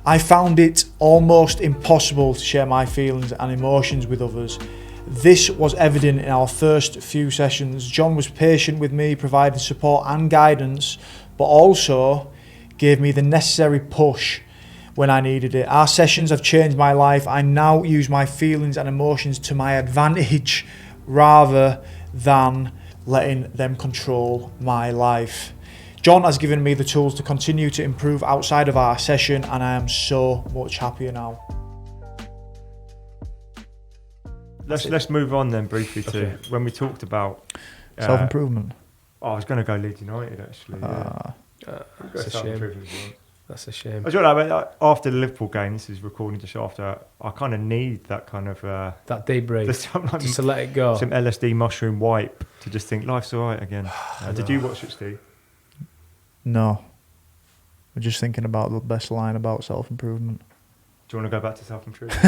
I found it almost impossible to share my feelings and emotions with others. This was evident in our first few sessions. John was patient with me, providing support and guidance, but also gave me the necessary push when I needed it. Our sessions have changed my life. I now use my feelings and emotions to my advantage rather than letting them control my life. John has given me the tools to continue to improve outside of our session, and I am so much happier now. Let's move on then briefly to Okay. when we talked about Self-improvement. I was going to go Leeds United actually. That's a shame. That's a shame. As well, I mean, after the Liverpool game, this is recording just after. I kind of need that kind of That debrief, just to let it go. some LSD mushroom wipe to just think life's all right again. Did you watch it, Steve? No. We're just thinking about the best line about self-improvement. Do you want to go back to self-improvement?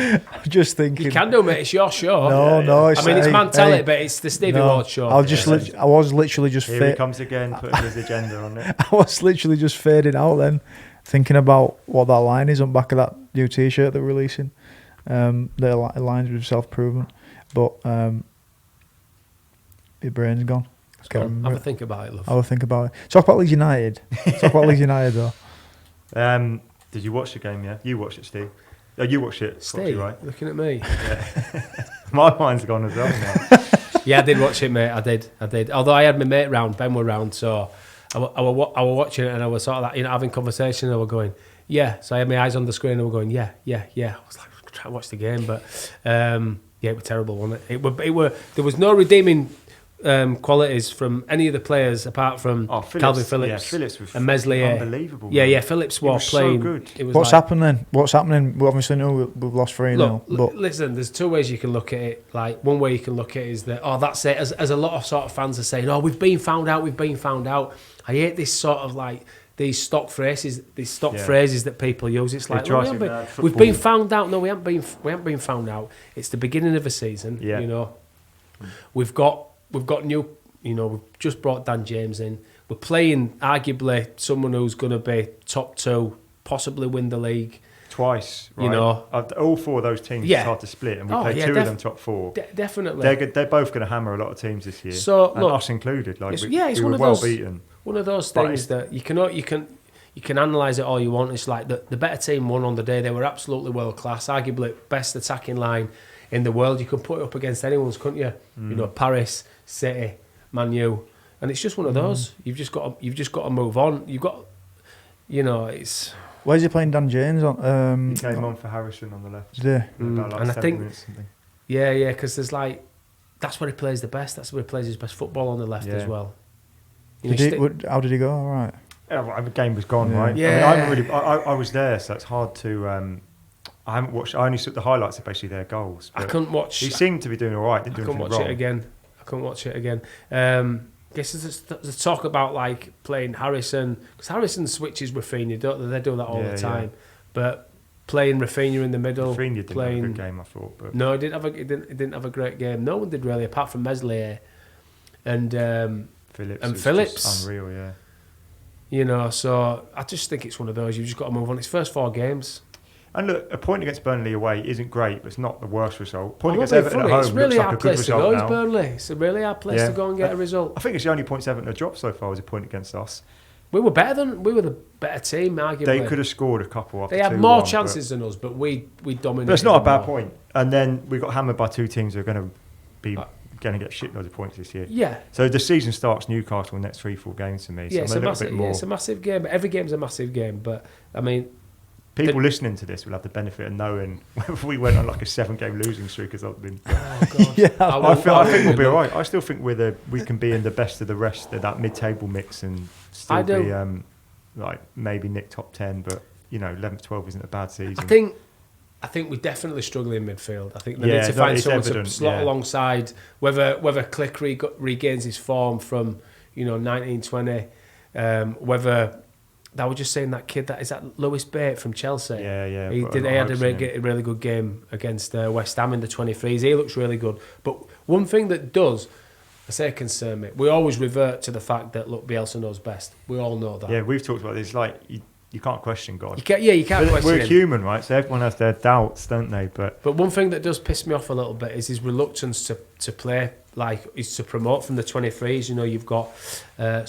I'm just thinking. You can do, mate. It's your show. No. I mean, it's mentality, but it's the Stevie no, Ward show. I was literally just. Here he comes again, putting his agenda on it. I was literally just fading out then, thinking about what that line is on the back of that new T-shirt that we're releasing. The lines with self-improvement, but your brain's gone. Have a think about it, love. Have a think about it. Talk about Leeds United. Talk about Leeds United though. Did you watch the game? Yeah, you watched it, Steve. Oh, you watched it, Steve, right? looking at me. Yeah. My mind's gone as well now. Yeah, I did watch it, mate. I did. Although I had my mate round, Ben were round, so I was watching it and I was sort of like, having conversation. And I was going, yeah. So I had my eyes on the screen and I was going, yeah. I was like, trying to watch the game, but it was terrible, wasn't it? There was no redeeming qualities from any of the players apart from Calvin Phillips, yeah, Phillips was and Meslier. Unbelievable. Yeah, Phillips was playing. So good. It was What's happening? What's happening? We obviously know we've lost 3-0. Look, listen, there's two ways you can look at it. Like, one way you can look at it is that, that's it. As a lot of sort of fans are saying, we've been found out. I hate this sort of like these stock phrases, phrases that people use. It's like, we've been found out. No, we haven't been found out. It's the beginning of a season. Yeah. We've got new. We've just brought Dan James in. We're playing arguably someone who's going to be top 2, possibly win the league twice. Right? All 4 of those teams it's hard to split, and we play 2 of them top 4. Definitely, they're both going to hammer a lot of teams this year. So and us included. Like it's we one were of well those, beaten. One of those things that you can analyse it all you want. It's like the better team won on the day. They were absolutely world class, arguably best attacking line in the world. You could put it up against anyone's, couldn't you? Paris, City, Man U, and it's just one of those. You've just got to move on. You've got, it's. Where's he playing Dan James on? He came on for Harrison on the left. Yeah. And I think, because there's that's where he plays the best. That's where he plays his best football on the left as well. How did he go? All right. The game was gone, right? Yeah. I was there, so it's hard to. I haven't watched. I only saw the highlights of basically their goals. I couldn't watch. He seemed to be doing all right. I couldn't watch it again. Guess there's talk about like playing Harrison, because Harrison switches Rafinha, don't they? They do that all the time. But playing Rafinha in the middle, Rafinha didn't have a good game, I thought. But no, he didn't have a great game. No one did really, apart from Meslier and Phillips. Unreal, yeah. So I just think it's one of those. You've just got to move on. It's first 4 games. And look, a point against Burnley away isn't great, but it's not the worst result. Point against Everton at home it's really looks hard like a good place to result go. now. It's Burnley. It's a really hard place to go and get a result. I think it's the only points Everton have dropped so far was a point against us. We were the better team, arguably. They could have scored a couple after 2-1. They had more chances than us, but we dominated. But it's not a bad more. point. And then we got hammered by 2 teams who are going to be going to get shitloads of points this year. Yeah. So the season starts Newcastle next 3-4 games for me. So it's a massive game. Every game's a massive game, but I mean, people listening to this will have the benefit of knowing whether we went on like a 7-game losing streak or something. Oh God. Yeah. I think we'll be all right. I still think we can be in the best of the rest of that mid-table mix and still be like maybe nick top 10. But 11th, 12th isn't a bad season. I think we definitely struggle in midfield. I think they need to find someone to slot alongside. Whether Click regains his form from 1920, whether. I was just saying that kid is that Lewis Bate from Chelsea. Yeah. He had a really good game against West Ham in the 23s. He looks really good. But one thing that does, I say, concern me, we always revert to the fact that Bielsa knows best. We all know that. Yeah, we've talked about this. Like you can't question God. You can't question We're him. human, right? So everyone has their doubts, don't they? But one thing that does piss me off a little bit is his reluctance to play, is to promote from the 23s. You've got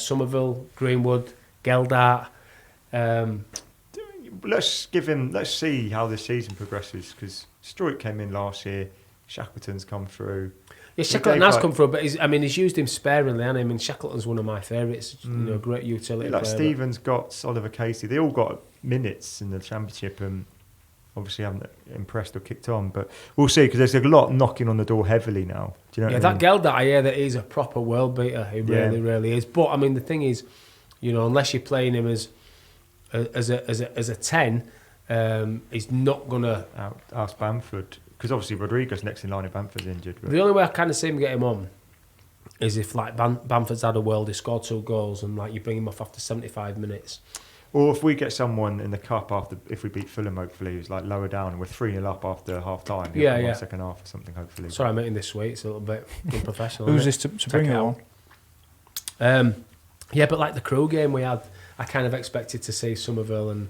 Somerville, Greenwood, Geldart. Let's see how this season progresses, because Struijk came in last year, Shackleton's come through. Yeah, Shackleton has come through, but he's used him sparingly, hasn't he? I mean, Shackleton's one of my favourites. Great utility player. Stevens got Oliver Casey. They all got minutes in the Championship and obviously haven't impressed or kicked on. But we'll see, because there's a lot knocking on the door heavily now. Do you know what I mean? That Gelder, I hear that he's a proper world beater. He really, really is. But I mean, the thing is, unless you're playing him as a 10, he's not gonna ask Bamford. Because obviously Rodriguez next in line if Bamford's injured. But the only way I kind of see him get him on is if like Bamford's had a world, he scored 2 goals, and like you bring him off after 75 minutes. Or if we get someone in the cup if we beat Fulham, hopefully, who's like lower down and we're 3-0 up after half time. Second half or something, hopefully. Sorry, I'm eating this sweet. It's a little bit unprofessional. Who's this to bring it on? But like the Crew game we had, I kind of expected to see Somerville and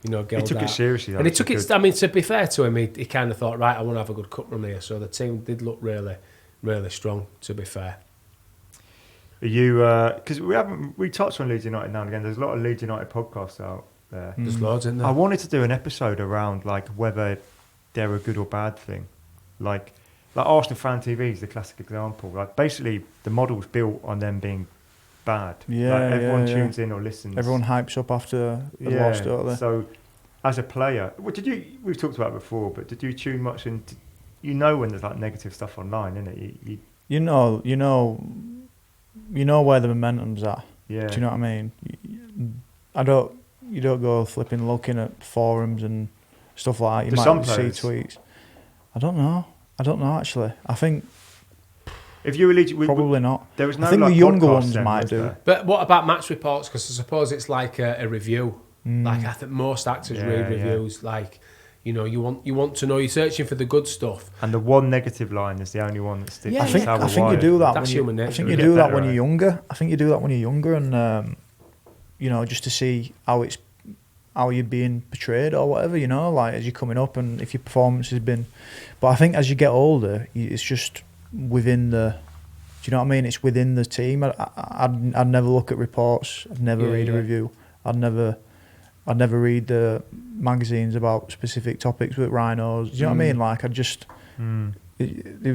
Gelder. He took it seriously. And he took it. I mean, to be fair to him, he kind of thought, right, I want to have a good cup run here. So the team did look really, really strong. To be fair. Are you? Because we touched on Leeds United now and again. There's a lot of Leeds United podcasts out there. There's loads in there. I wanted to do an episode around like whether they're a good or bad thing. Like Arsenal Fan TV is the classic example. Like basically the model's built on them being bad. Everyone tunes in or listens. Everyone hypes up after the loss, don't they? So as a player, we've talked about it before, but did you tune much in? When there's like negative stuff online, innit? You know where the momentum's at. Yeah. Do you know what I mean? You don't go flipping looking at forums and stuff like that. You might see tweets. I don't know actually. I think if you were probably not. There was no. I think the younger ones might do. There? But what about match reports? Because I suppose it's like a review. Like I think most actors read reviews. Like you want to know. You're searching for the good stuff. And the one negative line is the only one that sticks. I think you do that. That's human nature. I think you do that when you're younger. I think you do that when you're younger, and just to see how you're being portrayed or whatever. Like as you're coming up, and if your performance has been. But I think as you get older, it's just within the. Do you know what I mean? It's within the team. I'd never look at reports. I'd never read a review. I'd never read the magazines about specific topics with rhinos. Do you know what I mean? Like it was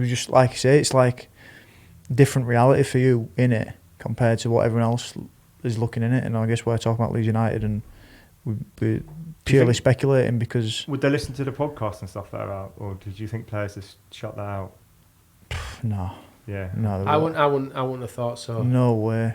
just like you say, it's like different reality for you in it compared to what everyone else is looking in it. And I guess we're talking about Leeds United and we're purely speculating because. Would they listen to the podcast and stuff that are out, or did you think players just shut that out? No. Yeah. No. I wouldn't have thought so. No way.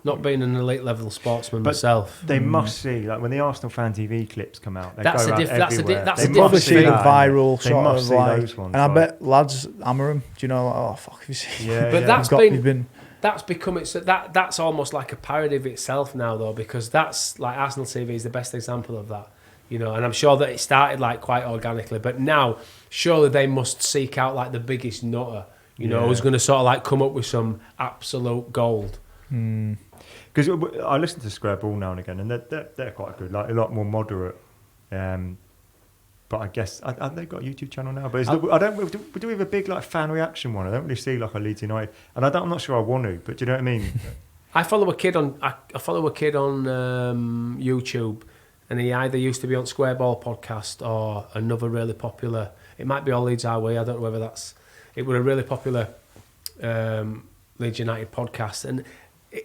Not being an elite level sportsman myself. They must see, like when the Arsenal Fan TV clips come out, that's a different viral they sort must of see like, those ones, and I bet lads hammer them. Do you know? Like, oh fuck, have you seen? Yeah, but yeah. that's become that's almost like a parody of itself now though, because that's like Arsenal TV is the best example of that. And I'm sure that it started like quite organically, but now surely they must seek out like the biggest nutter, who's going to sort of like come up with some absolute gold. Because I listen to Square Ball now and again, and they're quite good, like a lot more moderate. But I guess they've got a YouTube channel now. But we do have a big like fan reaction one. I don't really see like a Leeds United, and I'm not sure I want to. But do you know what I mean? I follow a kid on YouTube, and he either used to be on Square Ball podcast or another really popular. It might be All Leeds Our Way. I don't know whether it was a really popular Leeds United podcast, and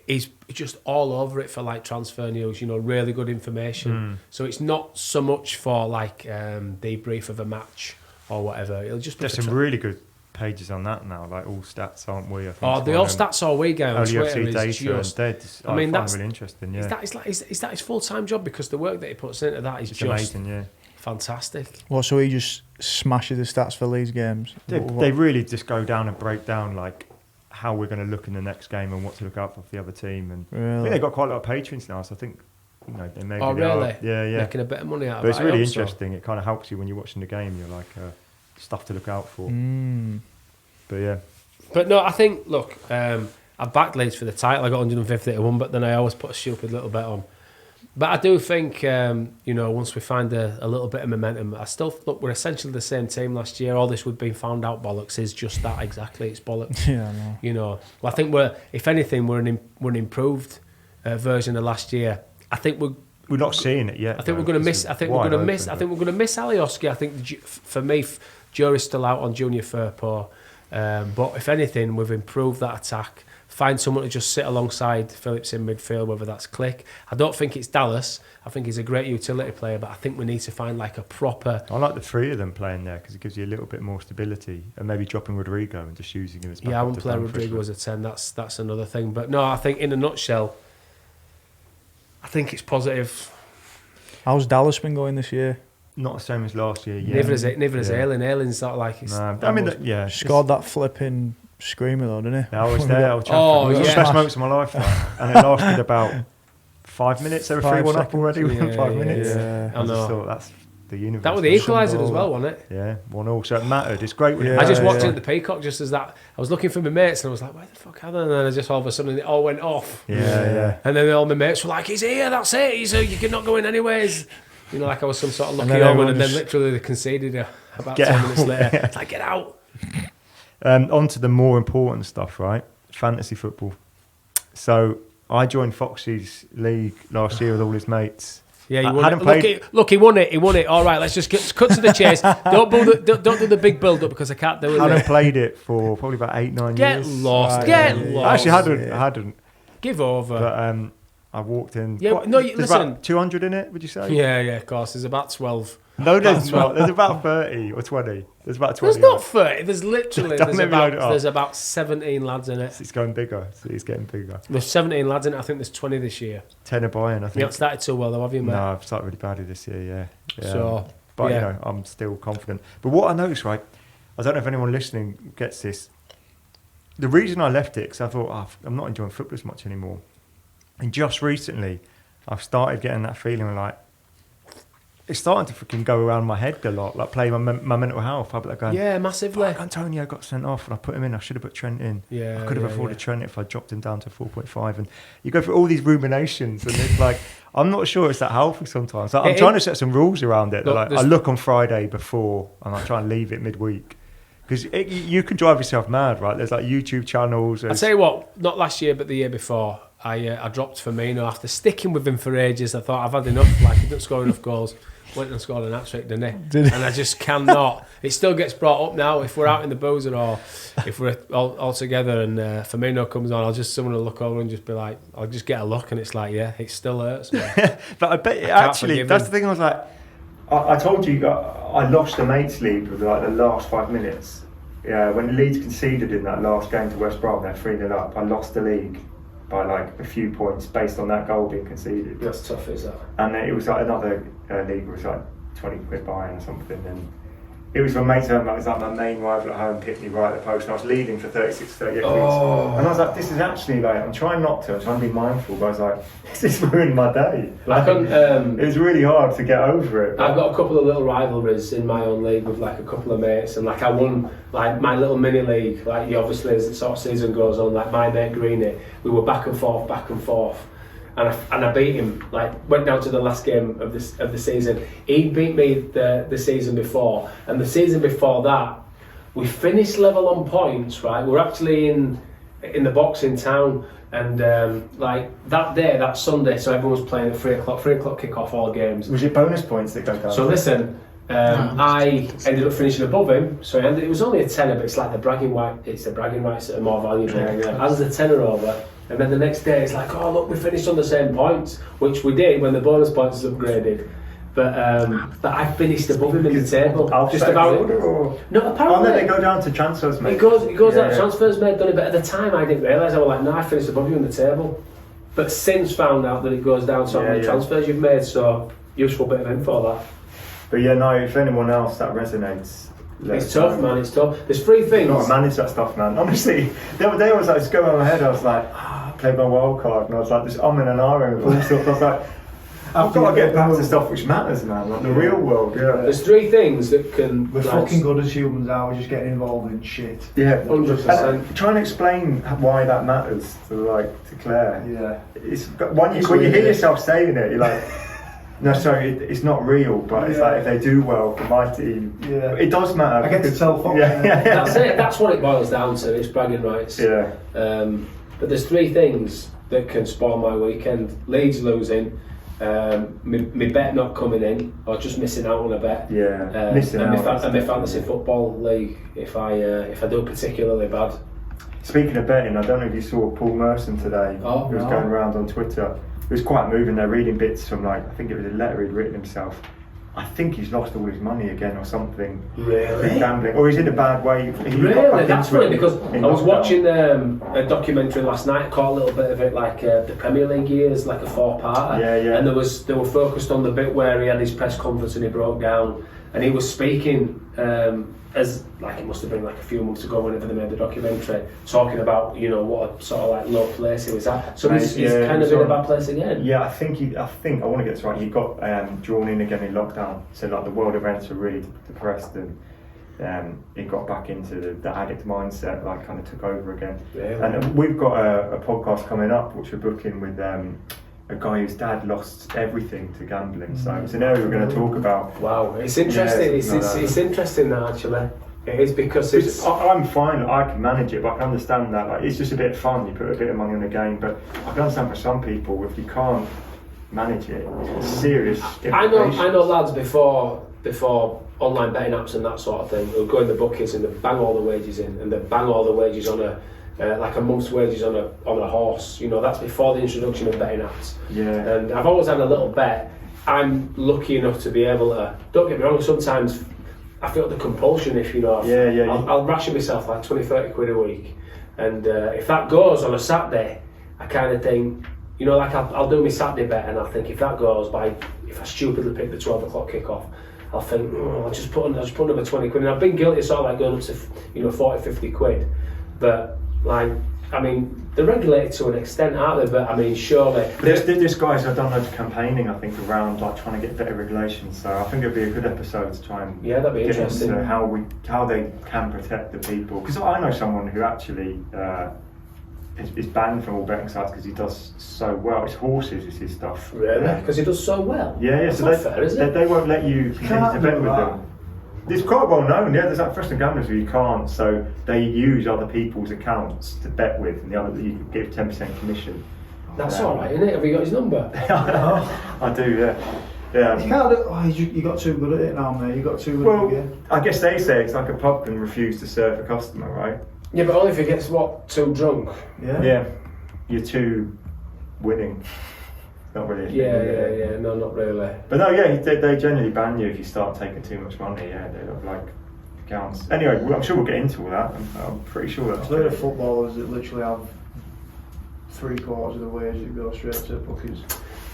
he's just all over it for like transfer news, really good information. So it's not so much for like debrief of a match or whatever. It'll just be there's some really good pages on that now, like All Stats, aren't we? I think the All Stats All We go on Twitter is just. I mean, that's really interesting. Yeah, is that his full time job? Because the work that he puts into that is just amazing. Yeah, fantastic. Well, so he just smashes the stats for Leeds games. They really just go down and break down like how we're going to look in the next game and what to look out for the other team. And I think they've got quite a lot of patrons now, so I think they maybe really? Yeah, making a bit of money out but of it. But it's really interesting. So. It kind of helps you when you're watching the game. You're like stuff to look out for. But yeah. But no, I think I backed Leeds for the title. I got 150 to 1, but then I always put a stupid little bet on. But I do think, once we find a little bit of momentum, I still we're essentially the same team last year. All this we've been found out bollocks is just that exactly. It's bollocks. Yeah, I know. Well, I think if anything, we're an improved version of last year. I think we're not seeing it yet. I think we're going to miss. I think we're going to miss. I think we're going to miss Alioski. I think for me, jury's still out on Junior Firpo. But if anything, we've improved that attack. Find someone to just sit alongside Phillips in midfield, whether that's Click. I don't think it's Dallas. I think he's a great utility player, but I think we need to find like a proper... I like the three of them playing there because it gives you a little bit more stability, and maybe dropping Rodrigo and just using him as backup. Yeah, I wouldn't play Rodrigo as a 10. That's another thing. But no, I think in a nutshell, I think it's positive. How's Dallas been going this year? Not the same as last year. Yeah. Neither is Ayling. Ayling's not like... Scored that flipping screamer though, didn't he? I was there. I was yeah. the best moments of my life, and it lasted about 5 minutes. They were 3-1 up already within 5 minutes. Yeah. I just thought that's the universe. That was the equaliser as well, wasn't it? Yeah, 1-1. So it mattered. It's great. When I just watched it at the Peacock just as that. I was looking for my mates and I was like, where the fuck are they? And then I just all of a sudden it all went off. Yeah. And then all my mates were like, he's here, that's it. You cannot go in anyways. You know, like I was some sort of lucky omen, and then literally they conceded about 10 minutes later. It's like, get out. On to the more important stuff, right? Fantasy football. So I joined Foxy's league last year with all his mates. Yeah, he won it. Look, he won it. All right, let's just cut to the chase. Don't do the big build-up because I can't do it. I hadn't played it for probably about 8-9 years. Get lost. I actually hadn't. Give over. But I walked in. Yeah, there's about 200 in it, would you say? Yeah, of course. There's about 12. No, there's about 30 or 20. There's about 20. There's not 30. There's literally there's about 17 lads in it. It's going bigger. It's getting bigger. There's 17 lads in it. I think there's 20 this year. 10 are buying, I think. You haven't started so well though, have you, mate? No, I've started really badly this year, yeah. So, but you know, I'm still confident. But what I noticed, right, I don't know if anyone listening gets this. The reason I left it, because I thought, I'm not enjoying football as much anymore. And just recently, I've started getting that feeling like, it's starting to freaking go around my head a lot, like playing my mental health. I'll be like going, yeah, massively. Antonio got sent off and I put him in. I should have put Trent in. Yeah, I could have afforded Trent if I dropped him down to 4.5. And you go through all these ruminations, and it's like, I'm not sure it's that healthy sometimes. Like, I'm trying to set some rules around it. Like, I look on Friday before and I try and leave it midweek. Because you can drive yourself mad, right? There's like YouTube channels. I'll tell you what, not last year, but the year before, I dropped Firmino after sticking with him for ages. I thought, I've had enough. Like, he didn't score enough goals. Went and scored an hat-trick, didn't he? And I just cannot. It still gets brought up now. If we're out in the boozer or if we're all together and Firmino comes on, someone will look over and just be like, I'll just get a look, and it's like, yeah, it still hurts. But I bet actually, that's the thing. I was like, I told you, I lost the mates league with like the last 5 minutes. Yeah, when Leeds conceded in that last game to West Brom, they're 3-0 up. I lost the league by like a few points based on that goal being conceded. That's tough, is that? And it was like another league was like 20 quid buying or something, and it was my mate's home. That was like my main rival at home, hit me right at the post, and I was leading for 36, 38 quid. And I was like, this is actually like, I'm trying to be mindful, but I was like, this is ruining my day. It was really hard to get over it. I've got a couple of little rivalries in my own league with like a couple of mates, and like I won like my little mini league. Like obviously as the sort of season goes on, like my mate Greeny, we were back and forth. And I beat him. Like went down to the last game of the season. He beat me the season before, and the season before that, we finished level on points. Right, we're actually in the box in town, and like that day, that Sunday, so everyone was playing at 3 o'clock. 3 o'clock kick off all games. Was it bonus points that go down? So listen. I ended up finishing above him, so it was only a tenner, but it's like the bragging rights. It's the bragging rights that are more valuable. I was a tenner over, and then the next day it's like, oh look, we finished on the same points, which we did when the bonus points was upgraded. But I finished above him in the table. Just about. No, apparently. Oh, no, they go down to transfers made. It goes down to transfers made, done it. But at the time, I didn't realise. I was like, no, I finished above you in the table. But since found out that it goes down to how many transfers you've made, so useful bit of info that. But yeah, no, if anyone else that resonates, it's tough, man. It's tough. There's 3 things. I've got to manage that stuff, man. Honestly, the other day I was like, it's going on my head. I was like, I played my wild card, and I was like, this and ahhing with all stuff. I was like, I've got to get back to stuff which matters, man. Like the real world. Yeah. There's 3 things that can. We're fucking good as humans, are we? Just getting involved in shit. Yeah, 100%. Try and explain why that matters to Claire. Yeah. It's when you hear yourself saying it, you're like. No, sorry, it's not real, but it's like if they do well for my team, it does matter. I get to tell Fox. That's it. That's what it boils down to. It's bragging rights. Yeah. But there's 3 things that can spoil my weekend: Leeds losing, my bet not coming in, or just missing out on a bet. Missing and out. my fantasy football league, if I do particularly bad. Speaking of betting, I don't know if you saw Paul Merson today. Oh, who was going around on Twitter. It was quite moving. They're reading bits from I think it was a letter he'd written himself. I think he's lost all his money again or something. Really? He's gambling, or he's in a bad way. Really? That's funny because I was watching a documentary last night, caught a little bit of it, like the Premier League years, like a 4-parter. Yeah. And they were focused on the bit where he had his press conference and he broke down, and he was speaking as like it must have been like a few months ago whenever they made the documentary, talking about what a sort of like low place he was at. So he's kind of in a bad place again. Yeah, I think I want to get this right. He got drawn in again in lockdown. So like the world events were really depressed, and he got back into the addict mindset, like kind of took over again. Really? And we've got a podcast coming up which we're booking with a guy whose dad lost everything to gambling. So it's an area we're going to talk about. Wow, it's interesting. Yeah, it's interesting that actually. It is because I'm fine. I can manage it, but I can understand that. Like, it's just a bit of fun. You put a bit of money on the game, but I can understand for some people if you can't manage it, it's serious. I know lads before online betting apps and that sort of thing who go in the bookies and they bang all the wages in, and they bang all the wages on like a month's wages on a horse. That's before the introduction of betting apps. Yeah. And I've always had a little bet. I'm lucky enough to be able to. Don't get me wrong. Sometimes I feel the compulsion if I'll ration myself like 20-30 quid a week, and if that goes on a Saturday, I kind of think, like I'll do my Saturday bet, and I'll think if that goes if I stupidly pick the 12 o'clock kickoff, I'll think I'll just put another 20 quid, and I've been guilty of sort of like going up to 40-50 quid, but they're regulated to an extent, aren't they? But surely. This guys have done loads of campaigning, I think, around like trying to get better regulations. So I think it'd be a good episode to try and that'd be get interesting. into how they can protect the people. Because I know someone who actually is banned from all betting sites because he does so well. It's horses is his stuff. Really? Because he does so well. Yeah. That's so not fair, is it? They won't let you continue to bet with them. It's quite well known, yeah. There's that first gamblers where you can't, so they use other people's accounts to bet with, and the other you can give 10% commission. That's all right, isn't it? Have you got his number? I do, yeah. You can't do. You got too good at it now, mate. You got too good at it again. I guess they say it's like a pub can refuse to serve a customer, right? Yeah, but only if he gets too drunk. Yeah. You're too winning. Not really. Yeah. No, not really. But no, they generally ban you if you start taking too much money. Yeah, they have like accounts. Anyway, I'm sure we'll get into all that. I'm pretty sure that's. There's a lot of footballers that literally have 3/4 of the wages that go straight to bookies.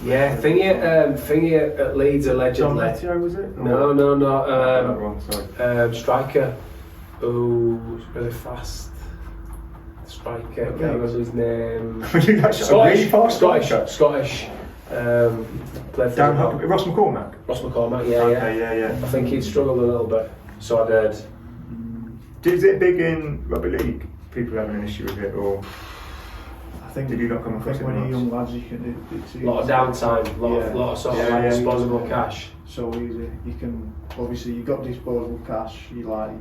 Yeah, thingy at Leeds allegedly. John Lettio, was it? No. Wrong, sorry. Striker, who's really fast. Striker, I can't remember his name. Scottish. Played for Ross McCormack. Ross McCormack, Yeah. I think he'd struggled a little bit, so I'd heard. Is it big in rugby league? People having an issue with it, or I think did you not come across it? When you're young lads, you can. It's a lot of downtime, lot of sort of like disposable cash. So easy. You can obviously you've got disposable cash. You're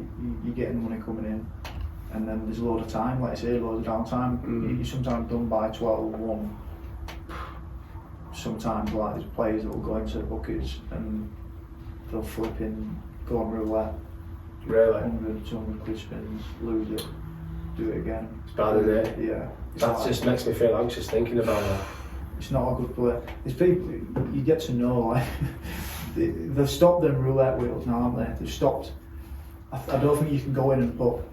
getting money coming in. And then there's a load of time, like I say, a load of downtime. You're sometimes done by 12-1. Sometimes like there's players that will go into bookies and they'll flip in, go on roulette. Really? 100, 200 quid spins, lose it, do it again. It's bad, isn't it? Yeah. That just makes me feel anxious thinking about that. It's not a good play. There's people, you get to know, like, they've stopped them roulette wheels now, haven't they? They've stopped. I don't think you can go in and put.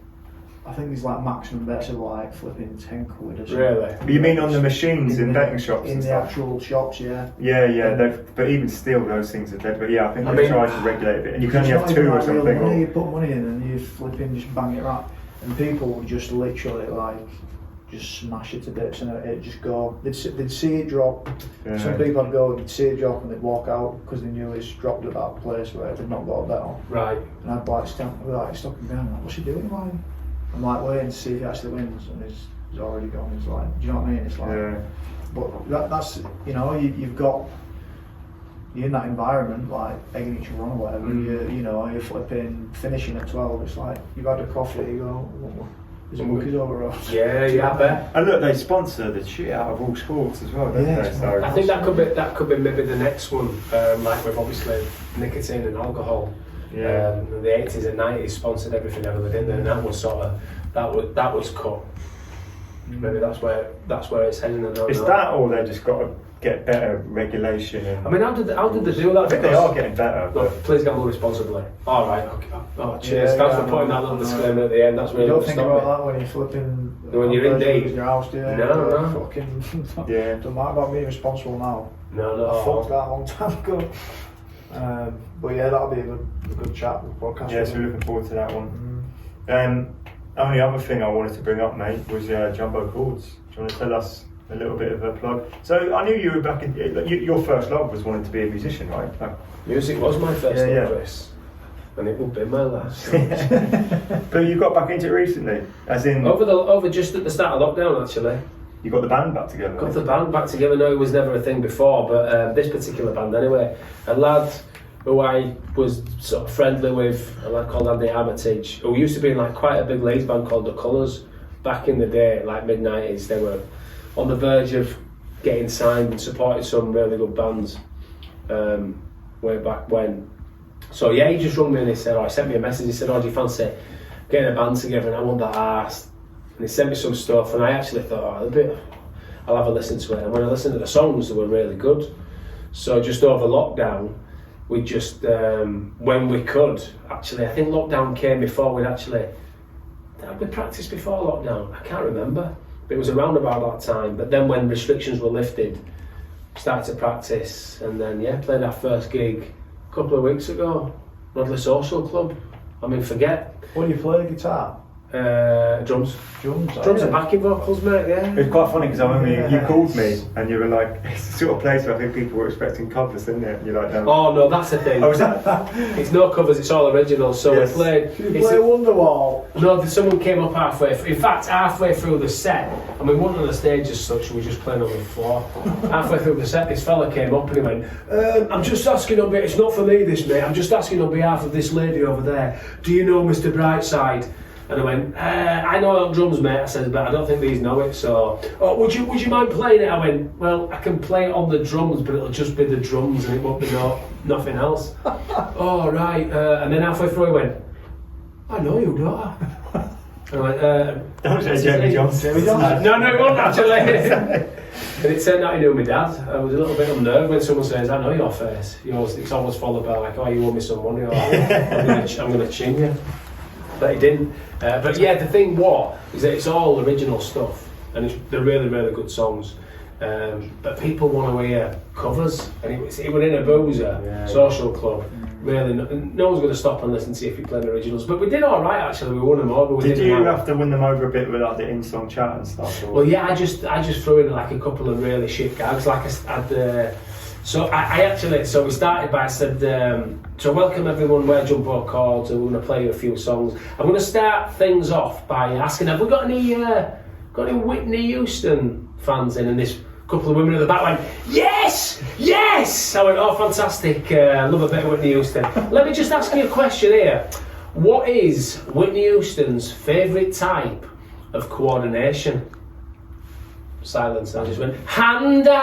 I think there's like maximum bets of like flipping 10 quid or something. Really? You mean on the machines in betting shops? In the actual shops, yeah. Yeah. But even still, those things are dead. But yeah, I think they try to regulate a bit. And you can only have 2 or something. You put money in and you flip in, just bang it right. And people would just literally like just smash it to bits and it'd just go. They'd see it drop. Yeah. Some people would go, they'd see it drop and they'd walk out because they knew it's dropped at that place where they'd not got a bet on. Right. And I'd like stop him down. Like, what's he doing? Like, I'm like waiting to see if he actually wins, and he's already gone. He's like, do you know what I mean? It's like, but that's you've got you're in that environment, like egging each other on or whatever. You're flipping, finishing at 12. It's like you've had a coffee. You go, There's monkeys over us. Yeah, I bet. And look, they sponsor the shit out of all sports as well, don't they? So I think that could be maybe the next one, like with obviously nicotine and alcohol. Yeah. The 80s and 90s sponsored everything ever within there, and that was sort of that was cut. Maybe that's where it's heading. Is that, or they just got to get better regulation? And I mean, how did they do that? I think they are getting better. Look, please gamble responsibly. All right. Okay. Oh, cheers. Thanks for putting that little disclaimer at the end. That's really You don't think stop about me. that when you're flipping. When you're in deep. In your house, do you? No. Fucking. Yeah. Don't matter about being responsible now. No. I fucked that a long time ago. But yeah, that'll be a good chat with the podcast. Yeah, so we're looking forward to that one. Only other thing I wanted to bring up, mate, was Jumbo Chords. Do you want to tell us a little bit of a plug? So I knew you were back in. Your first love was wanting to be a musician, right? Music was my first love, Chris, and it will be my last. But you got back into it recently, as in over just at the start of lockdown, actually. You got the band back together. Got the band back together. No, it was never a thing before, but this particular band anyway. A lad who I was sort of friendly with, a lad called Andy Armitage, who used to be in like quite a big Leeds band called The Colours. Back in the day, like mid-90s, they were on the verge of getting signed and supported some really good bands way back when. So yeah, he just rung me and he said, he sent me a message. He said, do you fancy getting a band together? And I want that arse. And he sent me some stuff, and I actually thought, I'll have a listen to it. And when I listened to the songs, they were really good. So just over lockdown, we just, when we could, actually, I think lockdown came before we'd actually, had we practiced before lockdown? I can't remember. But it was around about that time. But then when restrictions were lifted, started to practice, and then, played our first gig a couple of weeks ago, Rodley Social Club. I mean, forget. What do you play? Guitar? Drums. Drums And backing vocals, mate, yeah. It was quite funny because I remember you called me and you were like, it's the sort of place where I think people were expecting covers, isn't it? And you're like, no. Oh no, that's the thing. Oh, was that? It's no covers, it's all original. So Yes. we played. Did you play Wonderwall? No, someone came up halfway. In fact, halfway through the set, I mean, one of the stages as such, we were just playing on the floor. Halfway through the set, this fella came up and he went, I'm just asking on behalf, it's not for me this, mate, I'm just asking on behalf of this lady over there, do you know Mr. Brightside? And I went, I know drums, mate. I said, but I don't think these know it. So, would you mind playing it? I went, well, I can play it on the drums, but it'll just be the drums and it won't be nothing else. Oh, right. And then halfway through, he went, I know you, don't I? And I went, That was Jamie Johnson. No, it wasn't actually. And it turned out he knew my dad. I was a little bit unnerved when someone says, I know your face. It's always followed by like, you owe me some money, or I'm going to chin you. But he didn't. But yeah, the thing is that it's all original stuff, and they're really, really good songs. But people want to hear covers, and it was in a boozer, social club. Really, no one's going to stop and listen to if you play the originals. But we did all right actually. We won them over. Did you have to win them over a bit with like the in-song chat and stuff? Or? Well, yeah, I just threw in like a couple of really shit gags. Like So we started by, I said, so welcome everyone, we're Jumbo Chords, and we're going to play you a few songs. I'm going to start things off by asking, have we got any Whitney Houston fans in? And this couple of women at the back went, yes! I went, oh, fantastic, I love a bit of Whitney Houston. Let me just ask you a question here. What is Whitney Houston's favourite type of coordination? Silence. I just went, hand-eye.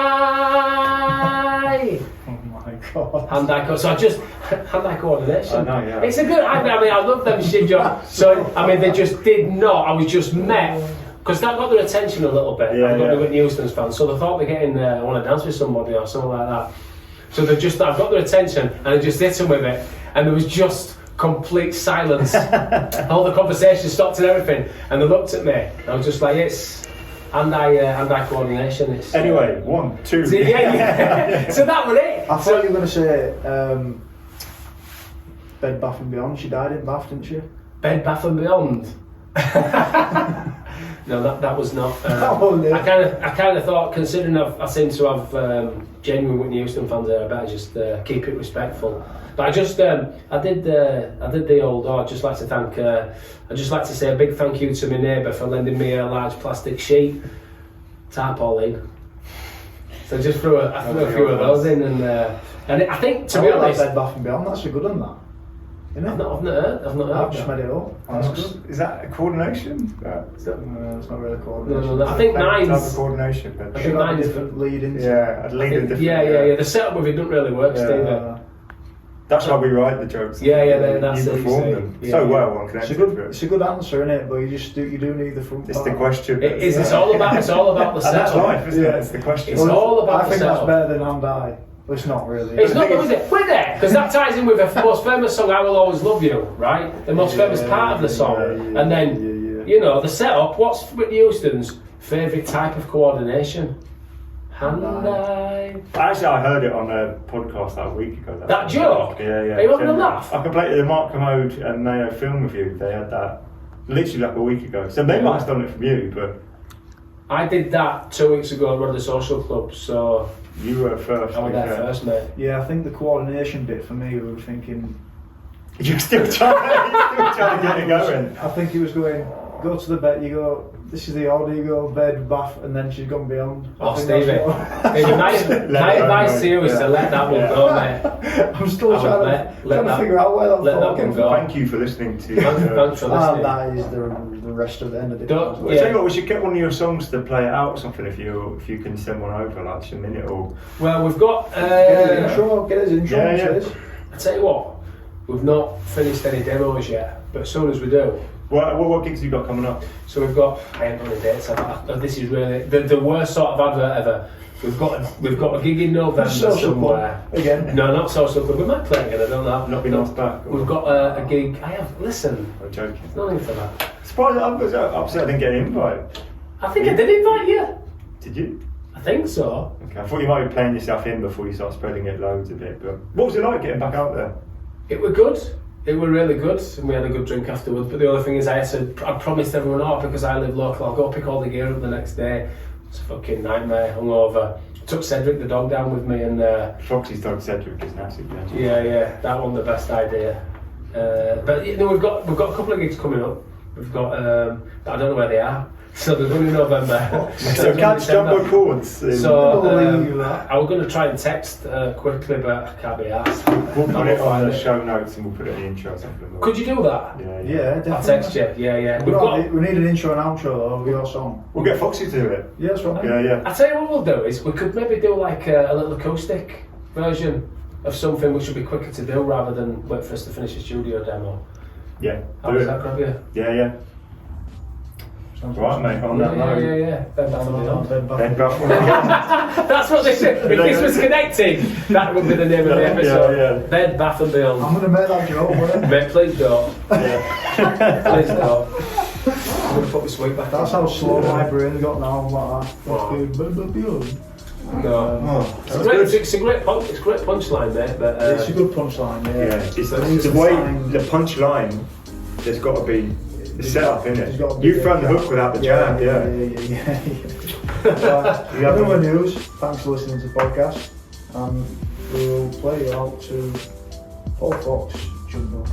Oh my god. Hand-eye. So I just hand-eye coordination. I know, yeah. It's a good. I love them shit jobs. So they just did not. I was just met because that got their attention a little bit. Yeah, I've got the Whitney Houston's fans, so they thought they're getting. I want to dance with somebody or something like that. So I've got their attention, and I just hit them with it, and there was just complete silence. All the conversation stopped and everything, and they looked at me. And I was just like, it's. Hand-eye coordination. Anyway, 1, 2. So, yeah. So that was it. I thought you were going to say Bed Bath and Beyond. She died in Bath, didn't she? Bed Bath and Beyond. No, that was not. No. I kind of thought, considering I seem to have genuine Whitney Houston fans there, I better just keep it respectful. But I did the old. I'd just like to thank. I'd just like to say a big thank you to my neighbour for lending me a large plastic sheet tarpaulin. So I just threw a few of those in, and I think, to be honest, Bed Bath and Beyond. That's a good one, that. Isn't I've it? not heard I've just that. made it up. That's good. Is that a coordination? No, it's not really No, coordination. no, I think Type of mine's... coordination. But I Should think have a mine's... different lead into. yeah, I'd lean a different. Yeah. The setup with it doesn't really work, Yeah. Steve. That's how we write the jokes. Yeah, that's you it, you perform see. them Yeah, so yeah. well on It's Connected. a good, it's a good answer, innit? But you do need the front It's part. the question. It is. It's all about the And that's setup. life, isn't it? Yeah. It's the question. It's all about I the think that's setup. better than and I. But it's not really. It's not, is it? We're there, because that ties in with the most famous song, I Will Always Love You, right? The most famous part of the song. And then, you know, the setup, what's Whitney Houston's favourite type of coordination? Hand-eye. Actually, I heard it on a podcast like a week ago. That joke? Yeah. Are you having a laugh? I completed the Mark Commode and Mayo film review. They had that literally like a week ago. So they might have done it from you, but I did that 2 weeks ago at one of the social clubs, so you were first. I was there first, mate. Yeah, I think the coordination bit for me, we were thinking. You're still trying to get it going. I think he was going, go to the bed, you go, this is the order, you go, bed, bath, and then she's gone beyond. Oh, I think Stevie. that's what- Maybe my advice to you is to let that one go, mate. I'm still I would trying let to that- figure out where that let thought that came one from. go. Thank you for listening to. Thanks for listening. That is the rest of the end of the Don't- Well, Yeah. tell you what, we should get one of your songs to play it out or something if you can send one over, like just a minute or. Well, we've got... Get his intro, Yeah. says. I tell you what, we've not finished any demos yet, but as soon as we do, What gigs have you got coming up? so we've got, I ain't got any dates, this is really the worst sort of advert ever. We've got a gig in November Social somewhere. club again. No, not social club, we might play again, I don't know. Not been asked back. We've got a gig, listen, I'm joking. nothing for that. Surprised I was upset I didn't get an invite. I think I did invite you. Did you? I think so. Okay, I thought you might be playing yourself in before you start spreading it loads a bit. But what was it like getting back out there? It were good. It were really good, and we had a good drink afterwards. But the only thing is, I promised everyone, because I live local, I'll go pick all the gear up the next day. It's a fucking nightmare, hungover. Took Cedric the dog down with me, and Foxy's dog Cedric is an absolute legend. yeah, that wasn't the best idea. But you know, we've got a couple of gigs coming up. We've got, but I don't know where they are. So they're going in November. So catch Jumbo Chords. So believe that. I was going to try and text quickly, but I can't be asked. We'll put it on the show notes and we'll put it in the intro or something. Could you do that? Yeah, definitely. I'll text you. Yeah. We need an intro and outro though of your song. We'll get Foxy to do it. Yeah, that's right. Yeah. I tell you what we'll do is we could maybe do like a little acoustic version of something which would be quicker to do rather than wait for us to finish the studio demo. Yeah. How Do does it. that grab you? Yeah. Right, mate. On that note. Yeah. Ben Bath and Beyond. Ben Bath. That's what they said. If this was connected, that would be the name of the episode. Yeah. Ben Bath and Beyond. I'm going to make that joke, wouldn't I? Mate, please don't. Yeah. Please don't. I'm going to put my sweet back That's in. how slow my brain got now. I'm like that. No. It's a great punchline, mate. But It's a good punchline, Yeah. yeah. It's It's the way fine. the punchline. There's got to be the setup in There's gotta it. be You've the- thrown the hook without the jab. Yeah. Right, You have no more any- news. Thanks for listening to the podcast. And we'll play you out to Paul Fox, Jumbo.